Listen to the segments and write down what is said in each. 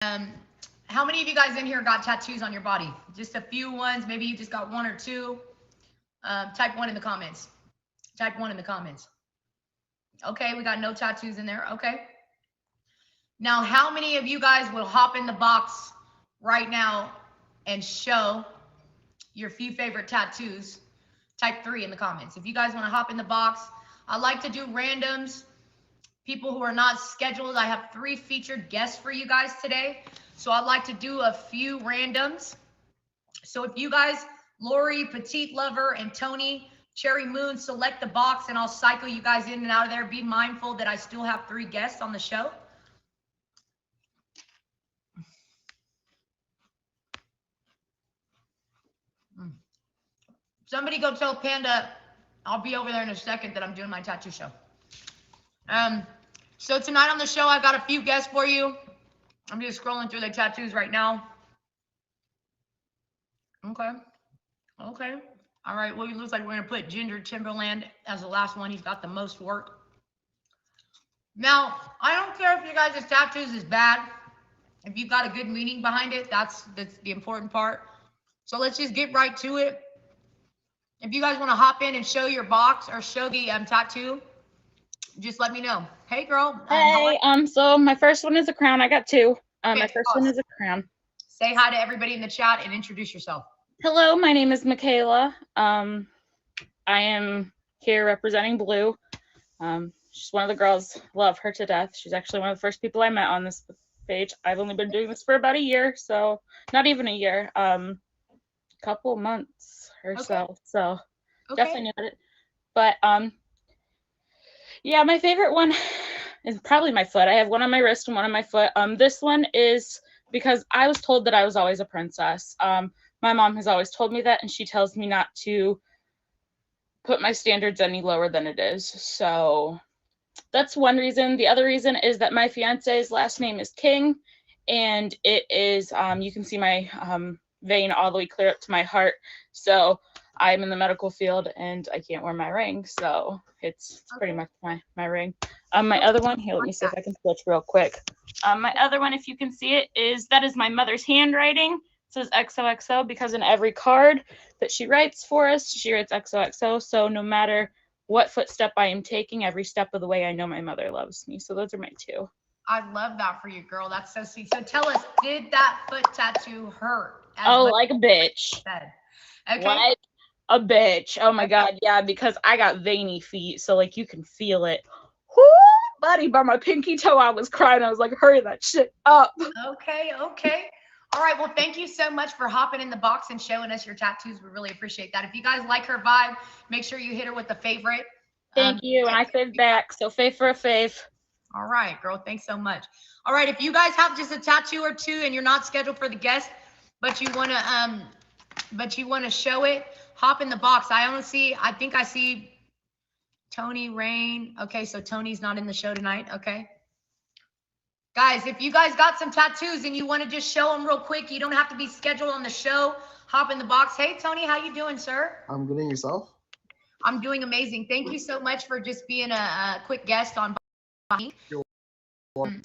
How many of you guys in here got tattoos on your body? Just a few ones. Maybe you just got one or two. Type one in the comments. Type one in the comments. Okay, we got no tattoos in there. Okay. Now, how many of you guys will hop in the box right now and show your few favorite tattoos? Type 3 in the comments. If you guys want to hop in the box, I like to do randoms. People who are not scheduled. I have 3 featured guests for you guys today. So I'd like to do a few randoms. So if you guys, Lori, Petite Lover, and Tony, Cherry Moon, select the box and I'll cycle you guys in and out of there. Be mindful that I still have 3 guests on the show. Somebody go tell Panda, I'll be over there in a second, that I'm doing my tattoo show. So tonight on the show, I've got a few guests for you. I'm just scrolling through the tattoos right now. Okay. Okay. All right. Well, it looks like we're going to put Ginger Timberland as the last one. He's got the most work. Now, I don't care if you guys' tattoos is bad. If you've got a good meaning behind it, that's the important part. So let's just get right to it. If you guys want to hop in and show your box or show the tattoo, just let me know. Hey, girl. Hey, so my first one is a crown. I got 2. My first one is a crown. Say hi to everybody in the chat and introduce yourself. Hello, my name is Michaela. I am here representing Blue. She's one of the girls. Love her to death. She's actually one of the first people I met on this page. I've only been doing this for about a year, so not even a year. Couple months or so. So definitely knew it. But yeah, my favorite one is probably my foot. I have one on my wrist and one on my foot. This one is because I was told that I was always a princess. My mom has always told me that, and she tells me not to put my standards any lower than it is. So that's one reason. The other reason is that my fiance's last name is King, and it is, you can see my vein all the way clear up to my heart. So I'm in the medical field and I can't wear my ring. So it's pretty much my ring. My other one, here, let me see if I can switch real quick. My other one, if you can see it, that is my mother's handwriting. It says XOXO because in every card that she writes for us, she writes XOXO. So no matter what footstep I am taking, every step of the way, I know my mother loves me. So those are my 2. I love that for you, girl. That's so sweet. So tell us, did that foot tattoo hurt? Oh, like a bitch. Okay. Like a bitch. Oh my God. Yeah, because I got veiny feet. So like you can feel it. Whoo, buddy, by my pinky toe, I was crying. I was like, hurry that shit up. Okay. All right. Well, thank you so much for hopping in the box and showing us your tattoos. We really appreciate that. If you guys like her vibe, make sure you hit her with the favorite. Thank you. And I fave back. So fave for a fave. All right, girl. Thanks so much. All right. If you guys have just a tattoo or 2 and you're not scheduled for the guest, but you want to show it, hop in the box. I think I see Tony Rain. Okay. So Tony's not in the show tonight. Okay. Guys, if you guys got some tattoos and you want to just show them real quick, you don't have to be scheduled on the show. Hop in the box. Hey, Tony, how you doing, sir? I'm good. And yourself? I'm doing amazing. Thank you so much for just being a quick guest on me. So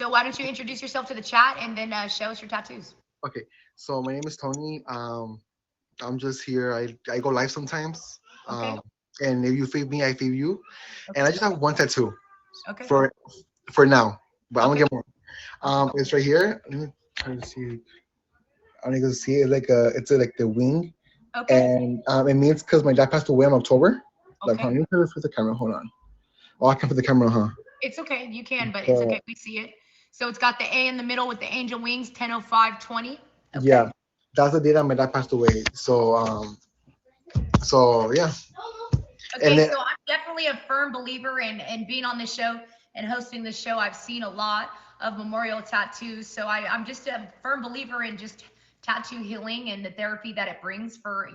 why don't you introduce yourself to the chat and then show us your tattoos? Okay. So my name is Tony. I'm just here. I go live sometimes. Okay. And if you fave me, I fave you. Okay. And I just have one tattoo. Okay. For now, but I'm gonna get more. It's right here. Let me try to see. I don't know if you can see it. It's like the wing. Okay. And it means because my dad passed away in October. Okay. Let me put it for the camera. Hold on. Oh, I can put the camera, huh? It's okay. You can, but it's okay. We see it. So it's got the A in the middle with the angel wings, 10/05/20. Okay. Yeah, that's the day that my dad passed away. So yeah. Okay, so I'm definitely a firm believer in being on this show and hosting this show. I've seen a lot of memorial tattoos. So I'm just a firm believer in just tattoo healing and the therapy that it brings for,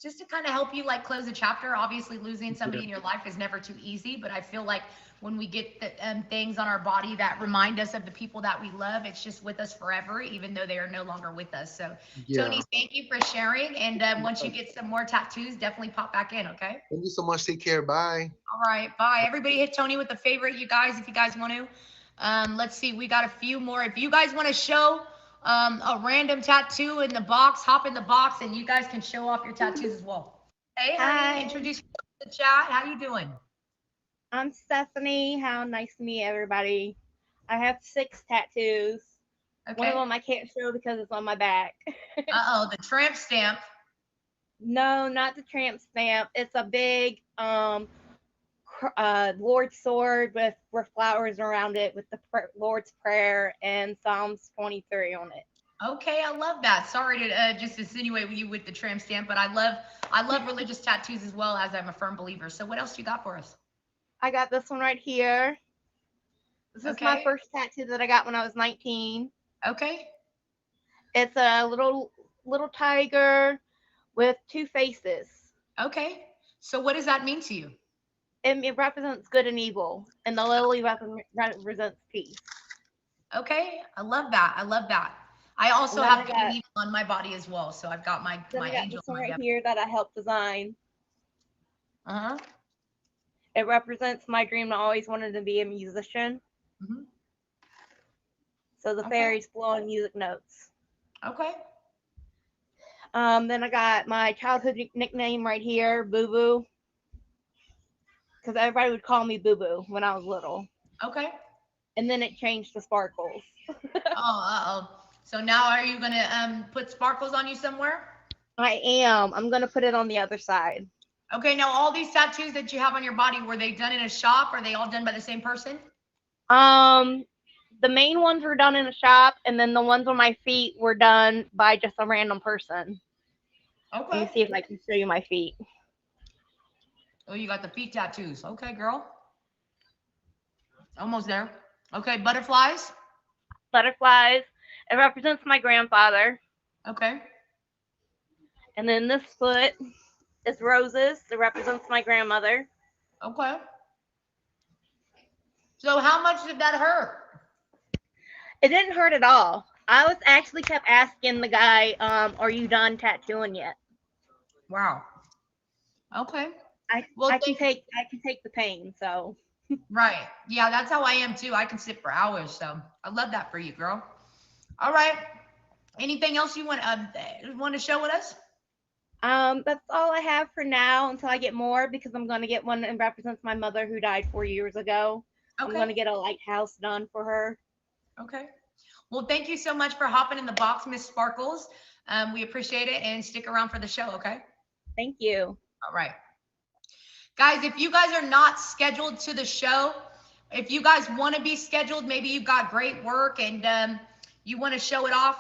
just to kind of help you like close a chapter. Obviously losing somebody in your life is never too easy, but I feel like when we get the things on our body that remind us of the people that we love, it's just with us forever, even though they are no longer with us. So Tony, thank you for sharing. And once you get some more tattoos, definitely pop back in. Okay. Thank you so much. Take care. Bye. All right. Bye. Everybody hit Tony with the favorite, you guys, if you guys want to. Let's see. We got a few more. If you guys want to show a random tattoo in the box, hop in the box, and you guys can show off your tattoos as well. Hey, honey, Hi. introduce yourself to the chat. How you doing? I'm Stephanie. How nice to meet everybody. I have 6 tattoos. One of Okay. them I can't show because it's on my back. Uh-oh, the tramp stamp. No, not the tramp stamp. It's a big Lord's sword with flowers around it with the Lord's Prayer and Psalms 23 on it. Okay, I love that. Sorry to just insinuate with you with the tramp stamp, but I love religious tattoos as well, as I'm a firm believer. So what else you got for us? I got this one right here. This is my Okay. first tattoo that I got when I was 19. Okay. It's a little tiger with 2 faces. Okay. So what does that mean to you? It represents good and evil, and the lily represents peace. Okay, I love that. I love that. I also And then have I good got- and evil on my body as well. So I've got my Then I got angel this and one my right devil. here that I helped design. Uh-huh. It represents my dream. I always wanted to be a musician. Mhm. So the Okay. fairies blowing music notes. Okay. Then I got my childhood nickname right here, Boo Boo, because everybody would call me Boo Boo when I was little. Okay. And then it changed to Sparkles. Oh. So now are you gonna put sparkles on you somewhere? I am. I'm gonna put it on the other side. Okay, now all these tattoos that you have on your body, were they done in a shop? Are they all done by the same person? The main ones were done in a shop, and then the ones on my feet were done by just a random person. Let me Okay. see if I can show you my feet. Oh, you got the feet tattoos. Okay, girl. Almost there. Okay, butterflies. Butterflies. It represents my grandfather. Okay. And then this foot is roses. It represents my grandmother. Okay. So how much did that hurt? It didn't hurt at all. I was actually kept asking the guy, are you done tattooing yet? Wow. Okay. I can take the pain, so. Right. Yeah, that's how I am too. I can sit for hours. So I love that for you, girl. All right. Anything else you want to show with us? That's all I have for now until I get more, because I'm going to get one that represents my mother who died 4 years ago. Okay. I'm going to get a lighthouse done for her. Okay. Well, thank you so much for hopping in the box, Miss Sparkles. We appreciate it, and stick around for the show, okay? Thank you. All right. Guys, if you guys are not scheduled to the show, if you guys want to be scheduled, maybe you've got great work and you want to show it off,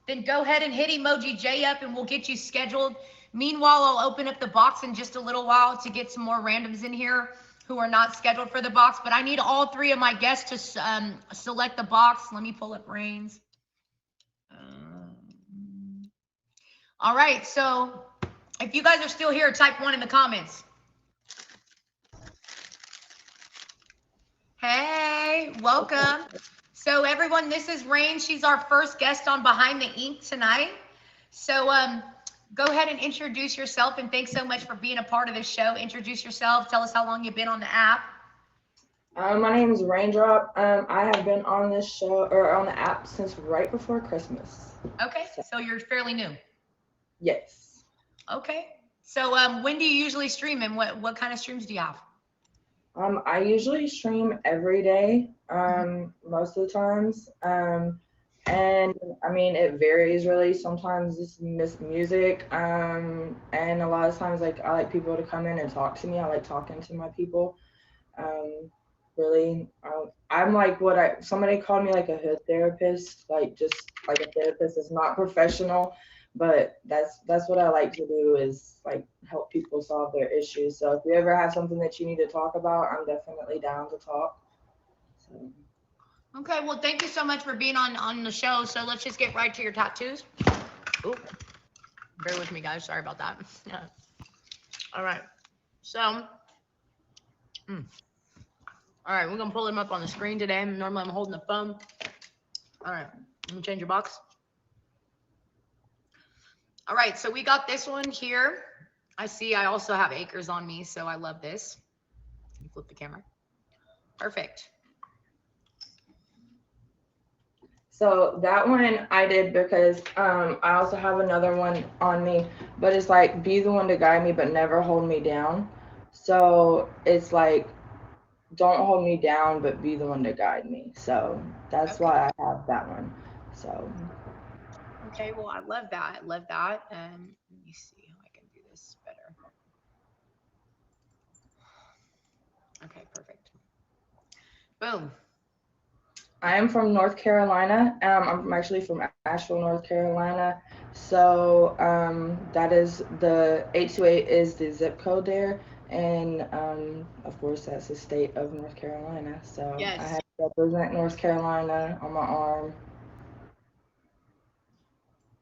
then go ahead and hit Emoji J up and we'll get you scheduled. Meanwhile, I'll open up the box in just a little while to get some more randoms in here who are not scheduled for the box, but I need all 3 of my guests to select the box. Let me pull up Reigns. All right, so if you guys are still here, type 1 in the comments. Hey, welcome. So everyone, this is Rain. She's our first guest on Behind the Ink tonight. So go ahead and introduce yourself, and thanks so much for being a part of this show. Introduce yourself. Tell us how long you've been on the app. My name is Raindrop. I have been on this show or on the app since right before Christmas. Okay, so you're fairly new. Yes. Okay, so when do you usually stream, and what kind of streams do you have? I usually stream every day, most of the times. And I mean, it varies really. Sometimes it's music, and a lot of times, like, I like people to come in and talk to me. I like talking to my people. Really, I'm like somebody called me like a hood therapist, like just like a therapist is not professional, but that's what I like to do, is like help people solve their issues. So if you ever have something that you need to talk about, I'm definitely down to talk. So. Okay, well, thank you so much for being on the show. So let's just get right to your tattoos. Ooh, bear with me, guys. Sorry about that. All right. So, all right, we're going to pull them up on the screen today. Normally, I'm holding the phone. All right, let me change your box. All right, so we got this one here. I see I also have acres on me, so I love this. Let me flip the camera. Perfect. So that one I did because I also have another one on me, but it's like be the one to guide me, but never hold me down. So it's like don't hold me down, but be the one to guide me. So that's Okay. why I have that one. So Okay, well, I love that. I love that. Let me see how I can do this better. Okay, perfect. Boom. I am from North Carolina. I'm actually from Asheville, North Carolina. So that is the 828 is the zip code there, and of course that's the state of North Carolina. So I Yes. have to represent North Carolina on my arm.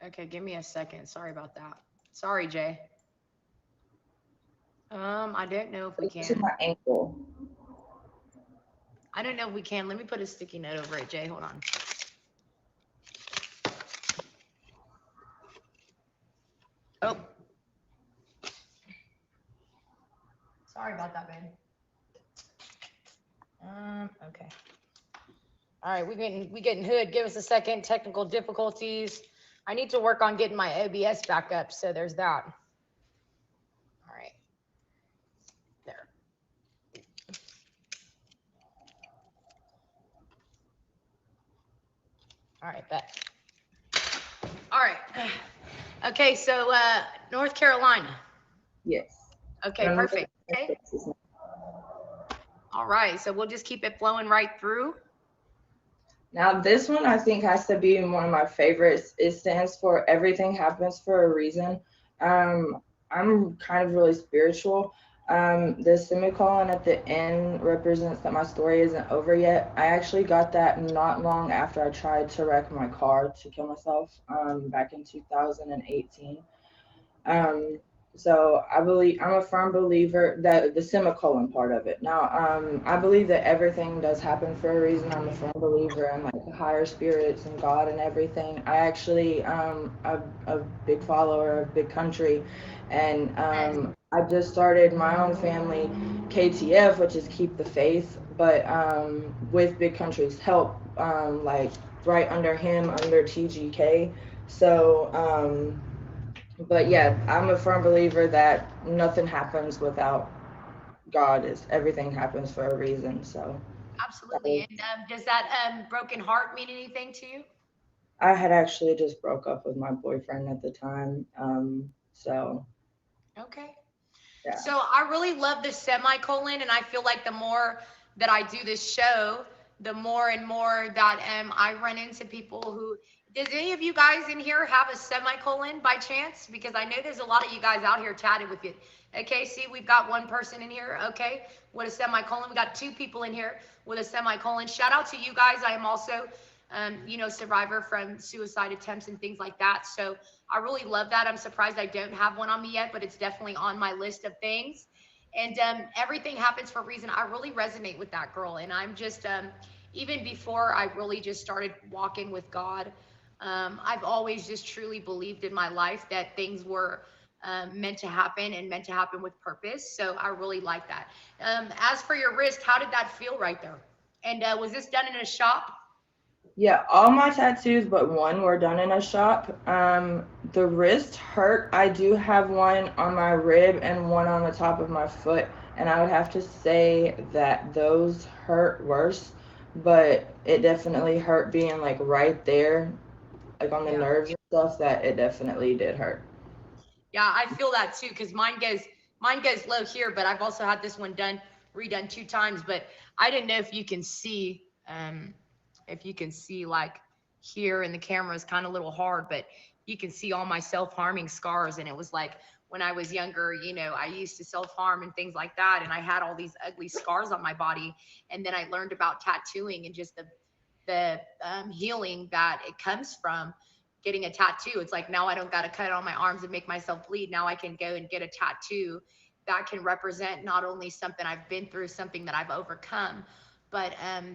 Okay, give me a second. Sorry about that. Sorry, Jay. I don't know if we This is can. my ankle. I don't know if we can. Let me put a sticky note over it, Jay. Hold on. Oh. Sorry about that, babe. Okay. All right, we getting hood. Give us a second. Technical difficulties. I need to work on getting my OBS back up, so there's that. All right. There. All right, bet. All right. Okay, so North Carolina. Yes. Okay, And I'm perfect. Okay. All right, so we'll just keep it flowing right through. Now this one I think has to be one of my favorites. It stands for everything happens for a reason. I'm kind of really spiritual. The semicolon at the end represents that my story isn't over yet. I actually got that not long after I tried to wreck my car to kill myself back in 2018. So I'm a firm believer that the semicolon part of it. Now, I believe that everything does happen for a reason. I'm a firm believer in like higher spirits and God and everything. I actually a big follower of Big Country, and I just started my own family, KTF, which is Keep the Faith, but with Big Country's help, like right under him, under TGK. So. But yeah, I'm a firm believer that nothing happens without God. Is everything happens for a reason. So Absolutely. And does that broken heart mean anything to you? I had actually just broke up with my boyfriend at the time. So Okay. yeah. So I really love this semicolon, and I feel like the more that I do this show, the more and more that I run into people who. Does any of you guys in here have a semicolon by chance? Because I know there's a lot of you guys out here chatting with you. Okay, see, we've got one person in here, okay, with a semicolon. We got 2 people in here with a semicolon. Shout out to you guys. I am also, survivor from suicide attempts and things like that. So I really love that. I'm surprised I don't have one on me yet, but it's definitely on my list of things. And everything happens for a reason. I really resonate with that, girl. And I'm just, even before I really just started walking with God, I've always just truly believed in my life that things were meant to happen and meant to happen with purpose. So I really like that. As for your wrist, how did that feel right there? And was this done in a shop? Yeah, all my tattoos but one were done in a shop. The wrist hurt. I do have one on my rib and one on the top of my foot, and I would have to say that those hurt worse, but it definitely hurt being like right there, like on the nerves and stuff, that it definitely did hurt. Yeah, I feel that too, because mine goes low here, but I've also had this one redone 2 times. But I didn't know if you can see, like here in the camera is kind of a little hard, but you can see all my self-harming scars. And it was like when I was younger, I used to self-harm and things like that, and I had all these ugly scars on my body. And then I learned about tattooing and just the healing that it comes from getting a tattoo. It's like now I don't got to cut on my arms and make myself bleed. Now I can go and get a tattoo that can represent not only something I've been through, something that I've overcome, but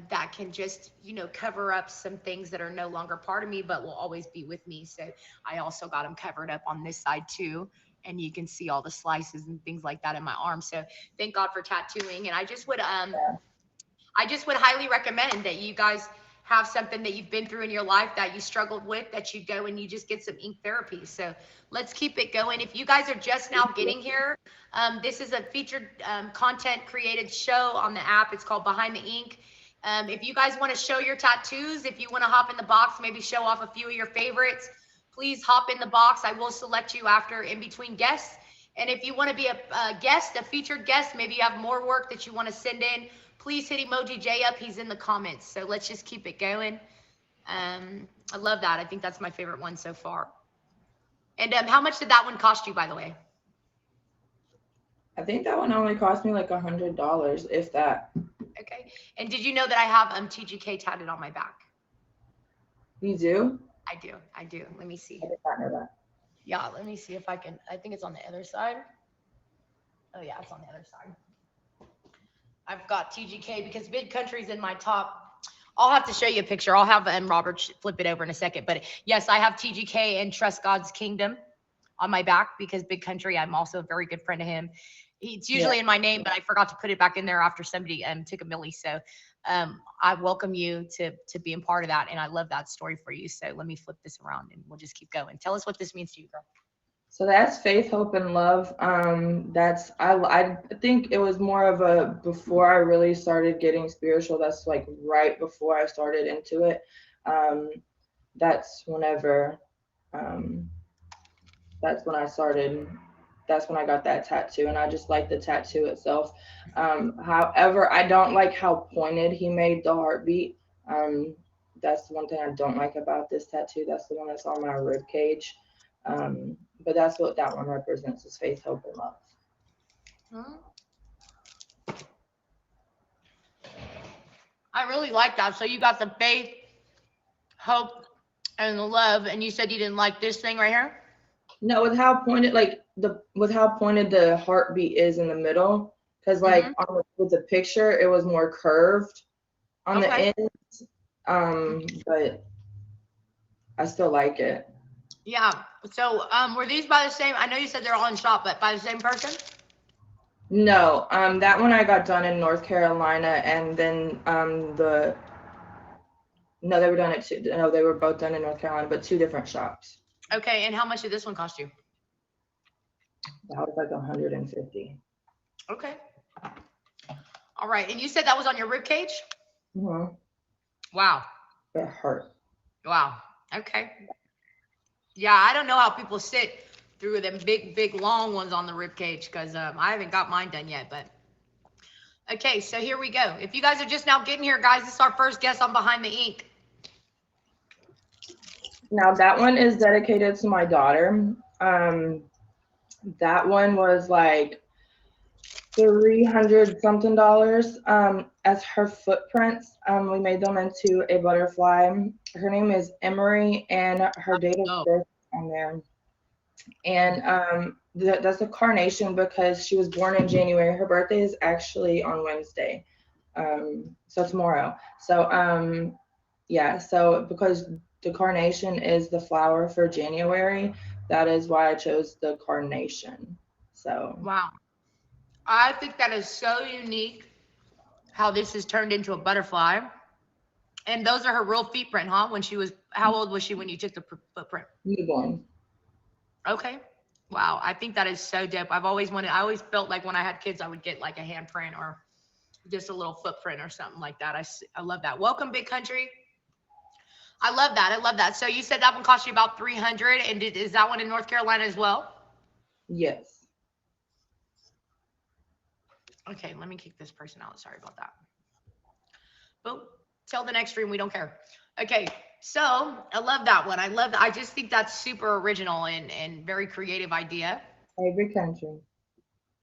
that can just, cover up some things that are no longer part of me, but will always be with me. So I also got them covered up on this side too. And you can see all the slices and things like that in my arm. So thank God for tattooing. And I just would highly recommend that you guys have something that you've been through in your life that you struggled with, that you go and you just get some ink therapy. So let's keep it going. If you guys are just now getting here, this is a featured content created show on the app. It's called Behind the Ink. If you guys want to show your tattoos, if you want to hop in the box, maybe show off a few of your favorites, please hop in the box. I will select you after in between guests. And if you want to be a guest, a featured guest, maybe you have more work that you want to send in, please hit Emoji J up. He's in the comments. So let's just keep it going. I love that. I think that's my favorite one so far. And how much did that one cost you, by the way? I think that one only cost me like $100, if that. Okay. And did you know that I have TGK tatted on my back? You do? I do. I do. Let me see. I did not know that. Yeah, let me see if I can. I think it's on the other side. Oh, yeah, it's on the other side. I've got TGK because Big Country's in my top. I'll have to show you a picture. I'll have Robert flip it over in a second. But yes, I have TGK and Trust God's Kingdom on my back because Big Country, I'm also a very good friend of him. It's usually in my name, but I forgot to put it back in there after somebody took a milli. So I welcome you to being part of that. And I love that story for you. So let me flip this around and we'll just keep going. Tell us what this means to you, girl. So that's faith, hope, and love. I think it was more of a, before I really started getting spiritual, that's like right before I started into it. That's whenever, that's when I started, that's when I got that tattoo, and I just like the tattoo itself. However, I don't like how pointed he made the heartbeat. That's the one thing I don't like about this tattoo. That's the one that's on my rib cage. But that's what that one represents, is faith, hope, and love. I really like that. So you got the faith, hope, and the love, and you said you didn't like this thing right here? No, with how pointed, with how pointed the heartbeat is in the middle, because with the picture it was more curved on the ends. But I still like it. Yeah. So were these by the same? I know you said they're all in shop, but by the same person? No, that one I got done in North Carolina, and then no, they were done at two. No, they were both done in North Carolina, but two different shops. Okay, and how much did this one cost you? That was like $150. Okay. All right, and you said that was on your rib cage? Mm-hmm. Wow. It hurt. Wow. Okay. Yeah, I don't know how people sit through them big, long ones on the rib cage because I haven't got mine done yet. But okay, so here we go. If you guys are just now getting here, guys, this is our first guest on Behind the Ink. Now that one is dedicated to my daughter. That one was like $300 something as her footprints. We made them into a butterfly. Her name is Emery, and her date of birth on there. And that's a carnation because she was born in January. Her birthday is actually on Wednesday, so tomorrow. So yeah, so because the carnation is the flower for January, that is why I chose the carnation. So wow, I think that is so unique how this has turned into a butterfly. And those are her real feet print, huh? When she was, how old was she when you took the footprint? Newborn. Okay. Wow. I think that is so dope. I always felt like when I had kids, I would get like a handprint or just a little footprint or something like that. I love that. Welcome, Big Country. I love that. I love that. So you said that one cost you about $300, and is that one in North Carolina as well? Yes. Okay, let me kick this person out. Sorry about that. Boom. Till the next stream, we don't care. Okay, so I love that one. I just think that's super original and very creative idea. Hey, Big Country.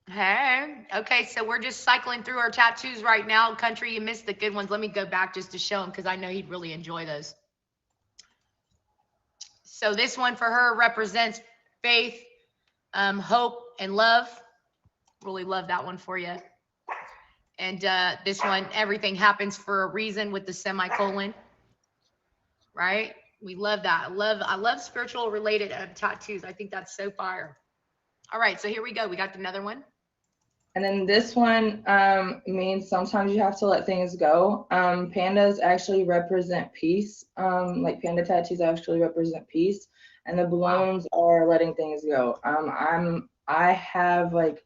Hey, okay, so we're just cycling through our tattoos right now. Country, you missed the good ones. Let me go back just to show him because I know he'd really enjoy those. So this one for her represents faith, hope, and love. Really love that one for you. And this one, everything happens for a reason with the semicolon, right? We love that. I love spiritual related tattoos. I think that's so fire. All right, so here we go. We got another one. And then this one means sometimes you have to let things go. Pandas actually represent peace. Like panda tattoos actually represent peace, and the balloons are letting things go. I have like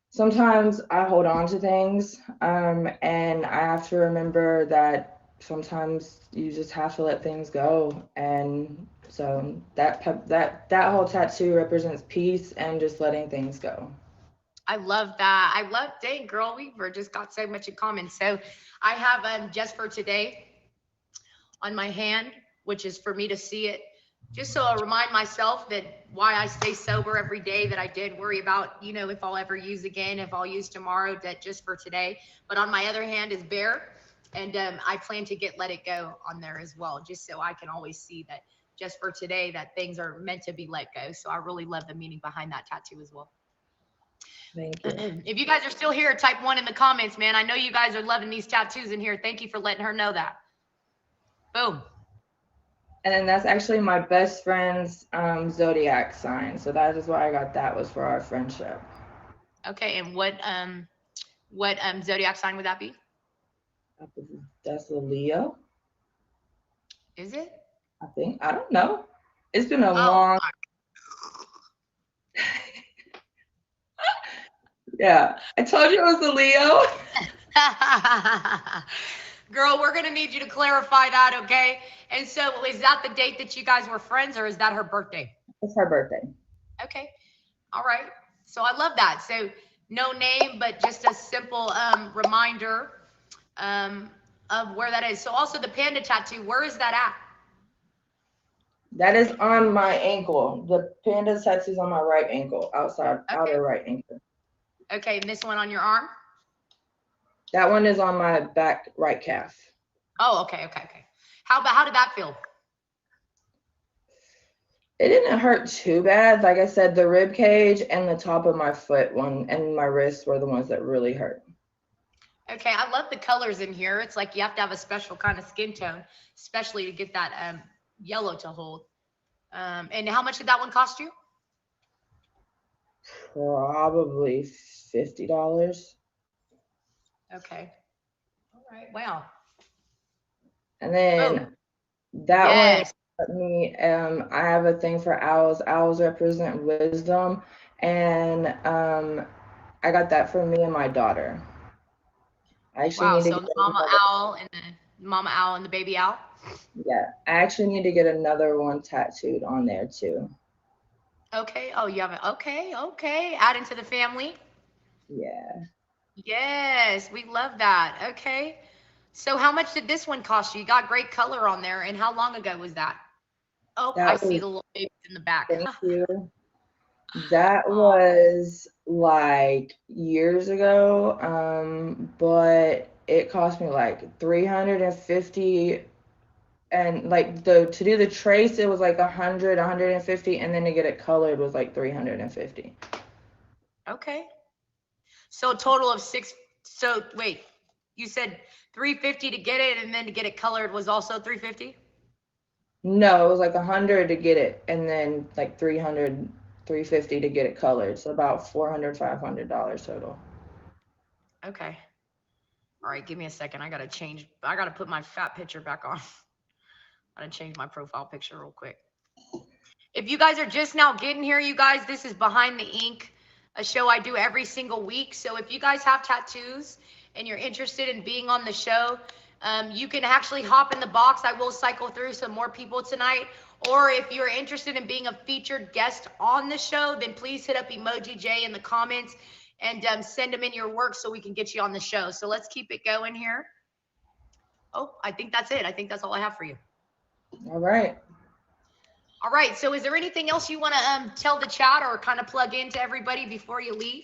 sometimes I hold on to things, and I have to remember that sometimes you just have to let things go. And so that whole tattoo represents peace and just letting things go. I love that. I love, dang girl, we've just got so much in common. So I have just for today on my hand, which is for me to see it, just so I remind myself that why I stay sober every day, that I did worry about, you know, if I'll ever use again, if I'll use tomorrow, that just for today. But on my other hand is bear. And I plan to get let it go on there as well, just so I can always see that just for today, that things are meant to be let go. So I really love the meaning behind that tattoo as well. Thank you. If you guys are still here, type 1 in the comments, man. I know you guys are loving these tattoos in here. Thank you for letting her know that. Boom. And then that's actually my best friend's zodiac sign. So that is why I got that, was for our friendship. Okay, and what zodiac sign would that be? That's a Leo, Is it? I think. I don't know. It's been a long. Yeah, I told you it was a Leo. Girl, we're gonna need you to clarify that, okay? And so, is that the date that you guys were friends, or is that her birthday? It's her birthday. Okay, all right. So I love that. So no name, but just a simple reminder of where that is. So also the panda tattoo, where is that at? That is on my ankle. The panda tattoo is on my right ankle, outer right ankle. Okay, and this one on your arm? That one is on my back right calf. Oh, okay. How did that feel? It didn't hurt too bad. Like I said, the rib cage and the top of my foot and my wrist were the ones that really hurt. Okay, I love the colors in here. It's like you have to have a special kind of skin tone, especially to get that yellow to hold. And how much did that one cost you? Probably $50. Okay. All right. Wow. And then that one, me, I have a thing for owls. Owls represent wisdom, and I got that for me and my daughter. I actually need to get the mama owl and the baby owl. Yeah, I actually need to get another one tattooed on there too. Okay. Oh, you have it. Okay. Add into the family. Yeah. Yes, we love that. Okay. So how much did this one cost you? You got great color on there. And how long ago was that? Oh, I see the little babies in the back. Thank you. That was like years ago, but it cost me like $350, and like to do the trace it was like $100, $150, and then to get it colored was like $350. Okay. So a total of $6. So wait, you said $350 to get it, and then to get it colored was also $350? No, it was like $100 to get it, and then like $300, $350 to get it colored. So about $400, $500 total. Okay. All right, give me a second. I gotta put my fat picture back on. I gotta change my profile picture real quick. If you guys are just now getting here, you guys, this is Behind the Ink, a show I do every single week. So if you guys have tattoos and you're interested in being on the show, you can actually hop in the box. I will cycle through some more people tonight. Or if you're interested in being a featured guest on the show, then please hit up Emoji J in the comments and send them in your work so we can get you on the show. So let's keep it going here. Oh, I think that's it. I think that's all I have for you. All right. All right. So is there anything else you want to tell the chat or kind of plug into everybody before you leave?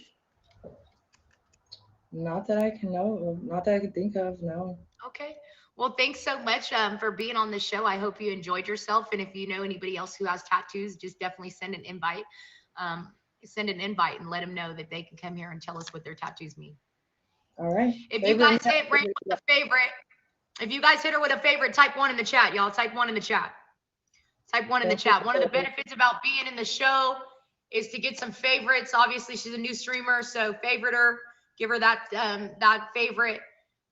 Not that I can know. Not that I can think of. No. Okay. Well, thanks so much for being on the show. I hope you enjoyed yourself. And if you know anybody else who has tattoos, just definitely send an invite. And let them know that they can come here and tell us what their tattoos mean. All right. If you guys hit Ray with a favorite, if you guys hit her with a favorite, type 1 in the chat, y'all. Type 1 in the chat. Type 1 in the chat. One of the benefits about being in the show is to get some favorites. Obviously, she's a new streamer, so favorite her, give her that that favorite.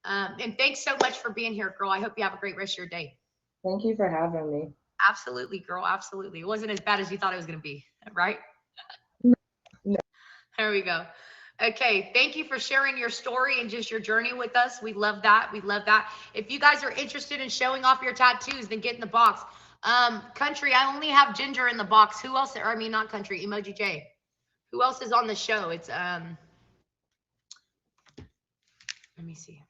And thanks so much for being here, girl. I hope you have a great rest of your day. Thank you for having me. Absolutely, girl. Absolutely. It wasn't as bad as you thought it was going to be, right? No. There we go. Okay. Thank you for sharing your story and just your journey with us. We love that. We love that. If you guys are interested in showing off your tattoos, then get in the box. Country, I only have Ginger in the box. Who else? Or I mean, not Country, Emoji J. Who else is on the show? It's, let me see.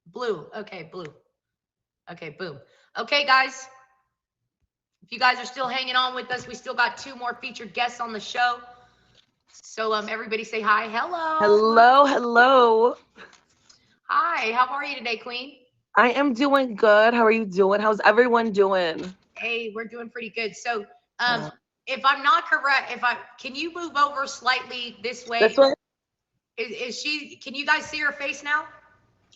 Blue. Okay, Blue. Okay, boom. Okay, guys. If you guys are still hanging on with us, we still got 2 more featured guests on the show. So everybody say hi. Hello. Hello, hello. Hi, how are you today, Queen? I am doing good. How are you doing? How's everyone doing? Hey, we're doing pretty good. So if I'm not correct, can you move over slightly this way? This way? Can you guys see her face now?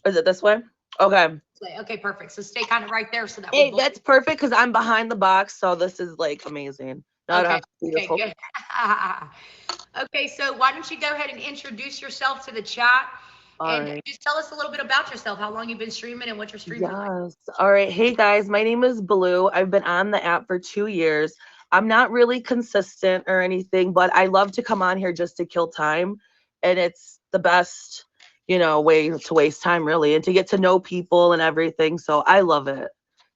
Is it this way? Okay. Okay, perfect. So stay kind of right there so that Hey, that's perfect because I'm behind the box, so this is like amazing. Now I don't have to see this whole- good. Okay, so why don't you go ahead and introduce yourself to the chat and just tell us a little bit about yourself, how long you've been streaming and what your streams are like. Yes. All right. Hey guys, my name is Blue. I've been on the app for 2 years. I'm not really consistent or anything, but I love to come on here just to kill time. And it's the best, way to waste time really and to get to know people and everything. So I love it.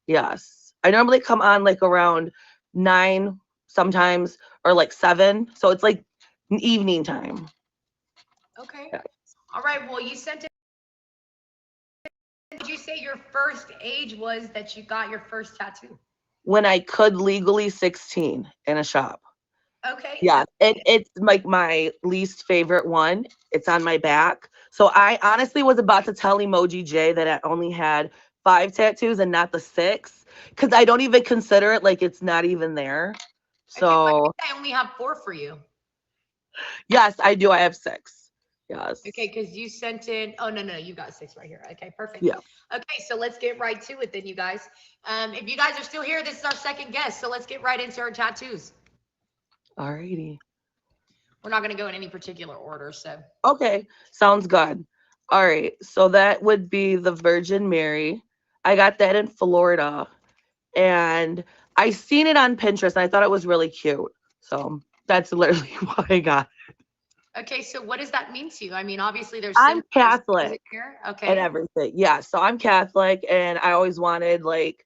Yes. I normally come on like around 9 sometimes or like 7. So it's like an evening time. Okay. Yeah. All right. Well, you sent it. Did you say your first age was that you got your first tattoo? When I could legally 16 in a shop. Okay. Yeah, it's like my least favorite one. It's on my back. So I honestly was about to tell Emoji J that I only had 5 tattoos and not the 6, because I don't even consider it like it's not even there. So okay, I only have 4 for you. Yes, I do. I have 6. Yes. Okay, because you sent in. Oh no, you got 6 right here. Okay, perfect. Yeah. Okay, so let's get right to it then, you guys. If you guys are still here, this is our second guest. So let's get right into our tattoos. Alrighty. We're not going to go in any particular order, so. Okay, sounds good. All right, so that would be the Virgin Mary. I got that in Florida, and I seen it on Pinterest, and I thought it was really cute. So that's literally why I got it. Okay, so what does that mean to you? I mean, obviously there's. I'm Catholic okay. and everything. Yeah, so I'm Catholic, and I always wanted like,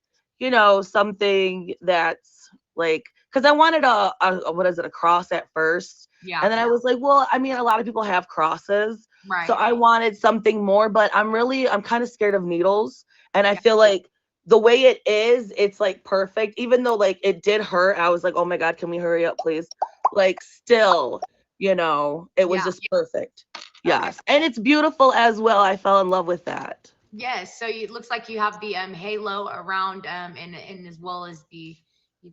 something that's like, because I wanted a cross at first. Yeah. And then I was like, well, I mean, a lot of people have crosses. Right. So I wanted something more, but I'm kind of scared of needles. And I feel like the way it is, it's like perfect. Even though like it did hurt, I was like, oh my God, can we hurry up, please? Like still, it was just perfect. Yes. Okay. And it's beautiful as well. I fell in love with that. Yes. So it looks like you have the halo around and as well as you've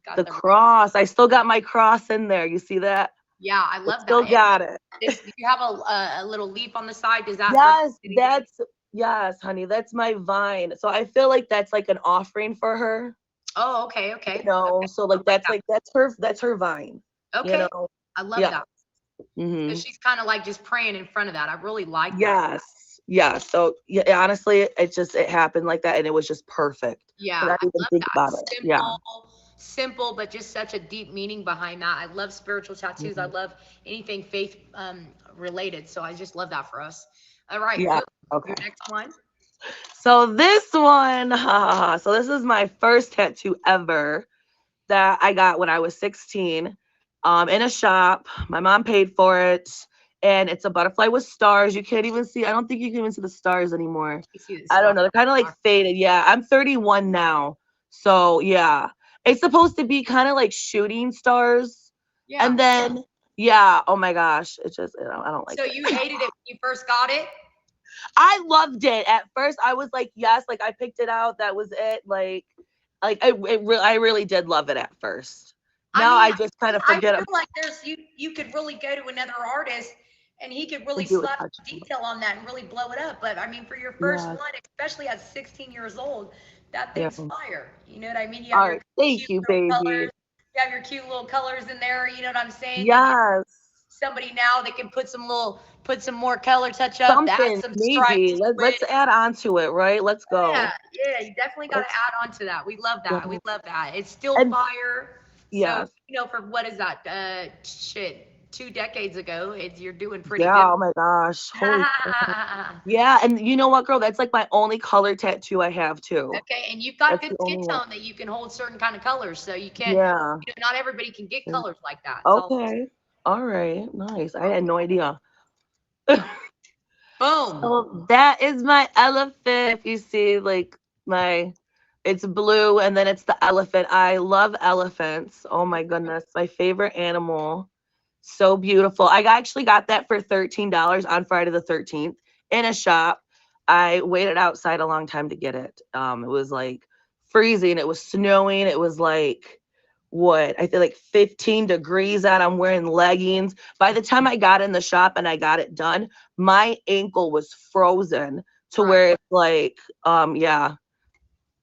got the cross. I still got my cross in there. You see that? Yeah, I love that. Still got it. Do you have a little leaf on the side? Does that? Yes, honey. That's my vine. So I feel like that's like an offering for her. Oh, okay. Okay. So like that's her vine. Okay. I love that. Mm-hmm. So she's kind of like just praying in front of that. I really like that. Yes. Yeah. So yeah, honestly, it happened like that, and it was just perfect. Yeah. I didn't even think about it. Simple, but just such a deep meaning behind that. I love spiritual tattoos. I love anything faith related. So I just love that for us. All right. Yeah. Good. Okay. Your next one. So this one, so this is my first tattoo ever that I got when I was 16 in a shop. My mom paid for it. And it's a butterfly with stars. You can't even see. I don't think you can even see the stars anymore. I don't know. They're kind of like faded. Yeah. I'm 31 now. So yeah. It's supposed to be kind of like shooting stars. Yeah. And then, oh my gosh. It's just, I don't like it. So you hated it when you first got it? I loved it. At first, I was like, yes, like I picked it out. That was it. I really did love it at first. Now I just kind of forget it. I feel like you could really go to another artist and he could really slap detail on that and really blow it up. But I mean, for your first one, especially at 16 years old, that thing's fire. You know what I mean? All right, thank you, baby. Colors. You have your cute little colors in there. You know what I'm saying? Yes. Somebody now that can put some more color touch up, add Something, some maybe. stripes to Let's it. add on to it, right? Let's go. Yeah, yeah, you definitely got to Let's add on to that. We love that. go. We love that. It's still And fire. So, yes. for what is that? 2 decades ago, you're doing pretty Yeah, good. oh my gosh. Holy yeah, and you know what, girl? That's like my only color tattoo I have too. Okay, and you've got That's good the skin only one. tone that you can hold certain kind of colors, so you can't. Yeah. Not everybody can get colors like that. It's all- Okay. All right. Nice. I had no idea. boom. So that is my elephant. If you see, like it's blue and then it's the elephant. I love elephants. Oh my goodness, my favorite animal. So beautiful. I actually got that for $13 on Friday the 13th in a shop. I waited outside a long time to get it. It was like freezing. It was snowing. It was like I feel like 15 degrees out. I'm wearing leggings. By the time I got in the shop and I got it done, my ankle was frozen to where it's like, yeah.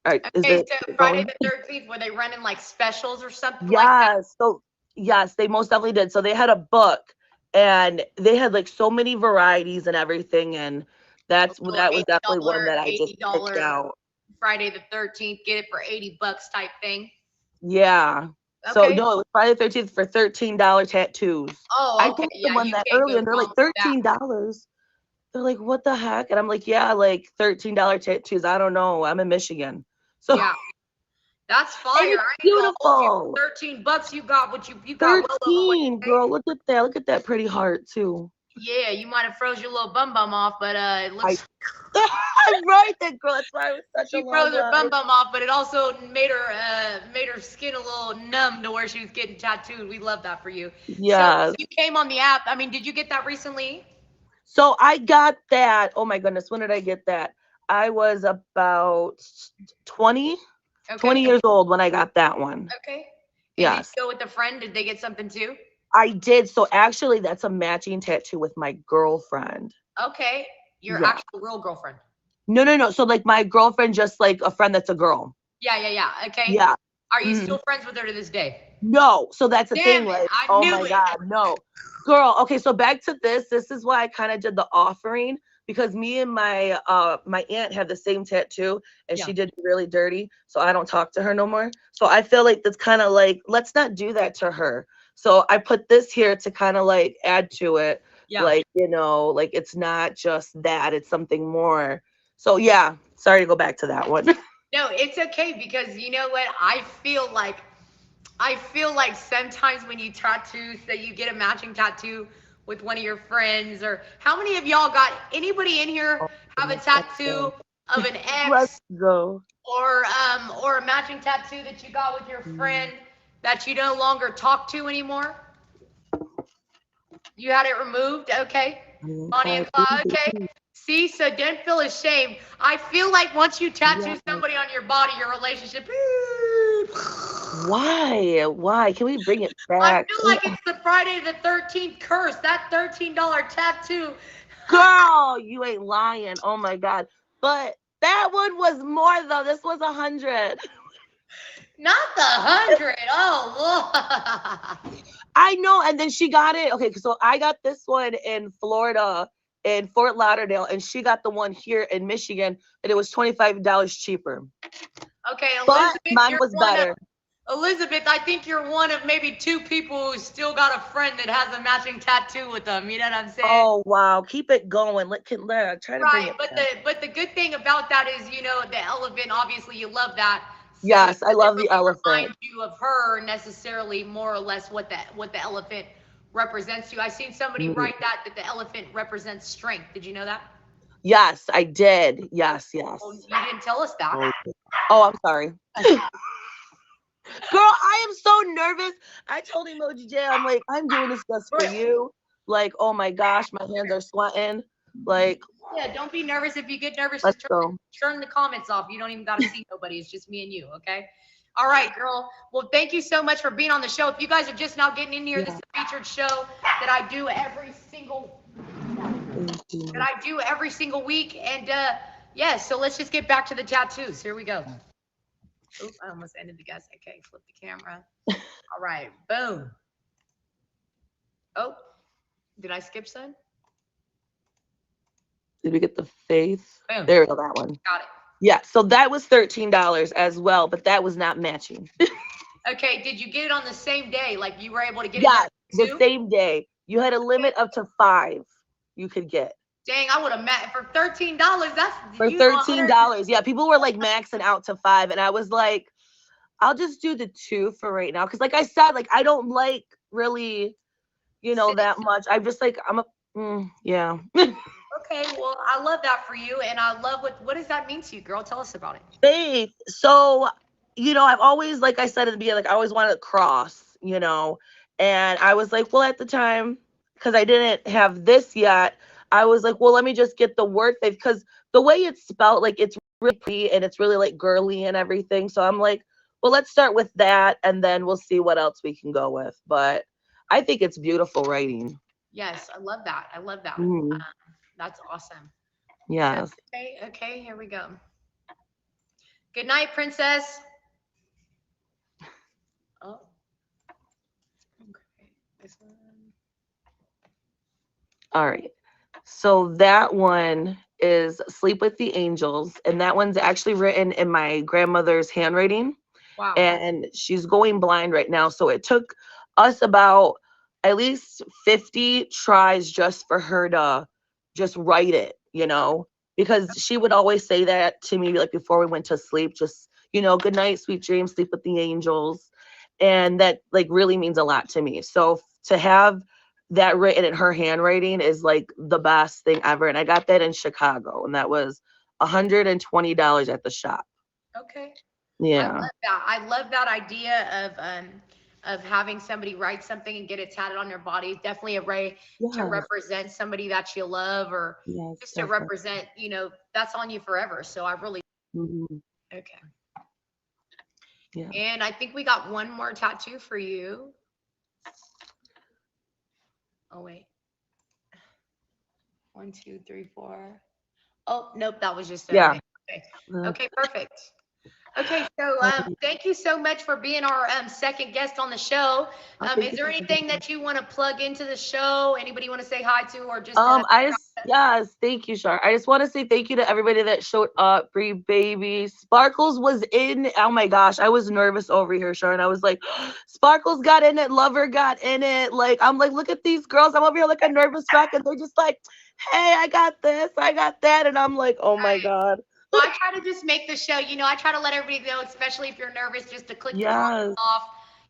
All right, Okay, so Friday the 13th, were they running like specials or something like that? So yes, they most definitely did. So they had a book and they had like so many varieties and everything, and that was definitely one that I just picked out. Friday the 13th, get it for $80 type thing. Yeah. So no, it was Friday the 13th for $13 tattoos. Oh, I okay. told Yeah, someone you that can't earlier, go and they're wrong like with that. $13. They're like, what the heck? And I'm like, yeah, like $13 tattoos. I don't know. I'm in Michigan. So yeah. That's fire. it's beautiful. $13, you got what you got. 13, girl. Look at that. Look at that pretty heart too. Yeah, you might have froze your little bum off, but it looks. I'm right, that girl. That's why I was such She a froze her long bum off, but it also made her skin a little numb to where she was getting tattooed. We love that for you. Yeah. So you came on the app. I mean, did you get that recently? So I got that. Oh my goodness, when did I get that? I was about 20 years old when I got that one. Okay. And yes. Did you go with a friend? Did they get something too? I did. So actually, that's a matching tattoo with my girlfriend. Okay. Your actual real girlfriend. No. So like my girlfriend, just like a friend that's a girl. Yeah. Okay. Yeah. Are you still friends with her to this day? No. So that's the thing. It. Like, I knew my it. God, no. Girl, okay, so back to this. This is why I kind of did the offering, because me and my aunt have the same tattoo, and she did really dirty, so I don't talk to her no more. So I feel like that's kind of like, let's not do that to her. So I put this here to kind of like add to it. Yeah. Like, like it's not just that, it's something more. So yeah, sorry to go back to that one. No, it's okay, because you know what? I feel like sometimes when you tattoo, say you get a matching tattoo with one of your friends, or how many of y'all got, anybody in here have a tattoo of an ex? Let's go. Or a matching tattoo that you got with your friend that you no longer talk to anymore? You had it removed? Okay. Bonnie and Clyde, okay. See, so don't feel ashamed. I feel like once you tattoo somebody on your body, your relationship. Why? Can we bring it back? I feel like it's the Friday the 13th curse. That $13 tattoo. Girl, you ain't lying. Oh my God. But that one was more though. This was 100. Not the 100. Oh, Lord. I know. And then she got it. Okay, so I got this one in Florida, in Fort Lauderdale, and she got the one here in Michigan, and it was $25 cheaper. Okay, Elizabeth, but mine was better. Elizabeth, I think you're one of maybe 2 people who still got a friend that has a matching tattoo with them. You know what I'm saying? Oh wow, keep it going. Try to bring it back. But the good thing about that is, the elephant. Obviously, you love that. So yes, I love the elephant. Remind you of her necessarily, more or less, what the elephant represents to you. I seen somebody write that the elephant represents strength. Did you know that? Yes, I did. Yes. Well, you didn't tell us that. Oh, I'm sorry. Girl, I am so nervous. I told Emoji J, I'm like, I'm doing this just for you. Like, oh my gosh, my hands are sweating. Like, yeah, don't be nervous. If you get nervous, let's just go. Turn the comments off. You don't even got to see nobody. It's just me and you, okay? All right, girl. Well, thank you so much for being on the show. If you guys are just now getting in here, this is a featured show that I do every single week. And so let's just get back to the tattoos. Here we go. Oop, I almost ended the guess. Okay, flip the camera. All right, boom. Oh, did I skip some? Did we get the faith? Boom. There we go, that one. Got it. Yeah, so that was $13 as well, but that was not matching. Okay, did you get it on the same day? Like you were able to get Yeah, it the too? same day. You had a limit up to 5 you could get. Dang, I would have met for $13. That's For you know, $13. Yeah, people were like maxing out to 5, and I was like, I'll just do the 2 for right now. Cause like I said, like I don't like really, that much. I'm just like, yeah. Okay, well, I love that for you, and I love what does that mean to you, girl? Tell us about it. Faith. So, I've always, like I said at the beginning, like I always wanted to cross, and I was like, well, at the time, because I didn't have this yet, I was like, well, let me just get the word faith, because the way it's spelled, like it's really pretty and it's really like girly and everything. So I'm like, well, let's start with that, and then we'll see what else we can go with. But I think it's beautiful writing. Yes, I love that. I love that. Mhm. That's awesome. Yes. Okay, here we go. Good night, princess. Oh. Okay. This one. All right. So that one is Sleep with the Angels, and that one's actually written in my grandmother's handwriting. Wow. And she's going blind right now. So it took us about at least 50 tries just for her to just write it, because she would always say that to me, like before we went to sleep, just, good night, sweet dreams, sleep with the angels. And that like really means a lot to me. So to have that written in her handwriting is like the best thing ever. And I got that in Chicago, and that was $120 at the shop. Okay. Yeah. I love that. I love that idea of having somebody write something and get it tatted on their body. Definitely a way to represent somebody that you love, or just to represent, that's on you forever. So I really okay. Yeah. And I think we got one more tattoo for you. Oh wait. 1, 2, 3, 4. Oh nope, that was just yeah. Okay. Okay, perfect. Okay, so thank you so much for being our second guest on the show. Is there anything that you want to plug into the show? Anybody want to say hi to, or just yes, thank you, Char. I just want to say thank you to everybody that showed up. Bree Baby, Sparkles was in. Oh my gosh, I was nervous over here, Char, and I was like, Sparkles got in it, Lover got in it. Like I'm like, look at these girls. I'm over here like a nervous wreck, and they're just like, hey, I got this, I got that, and I'm like, oh my god. Well, I try to just make the show, I try to let everybody know, especially if you're nervous, just to click the comments off.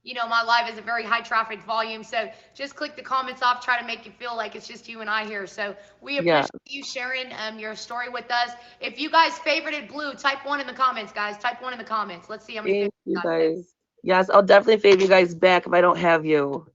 My live is a very high traffic volume, so just click the comments off, try to make you feel like it's just you and I here. So we appreciate you sharing your story with us. If you guys favorited Blue, type 1 in the comments, guys. Type 1 in the comments. Let's see how many. Thank you guys. Yes, I'll definitely fave you guys back if I don't have you.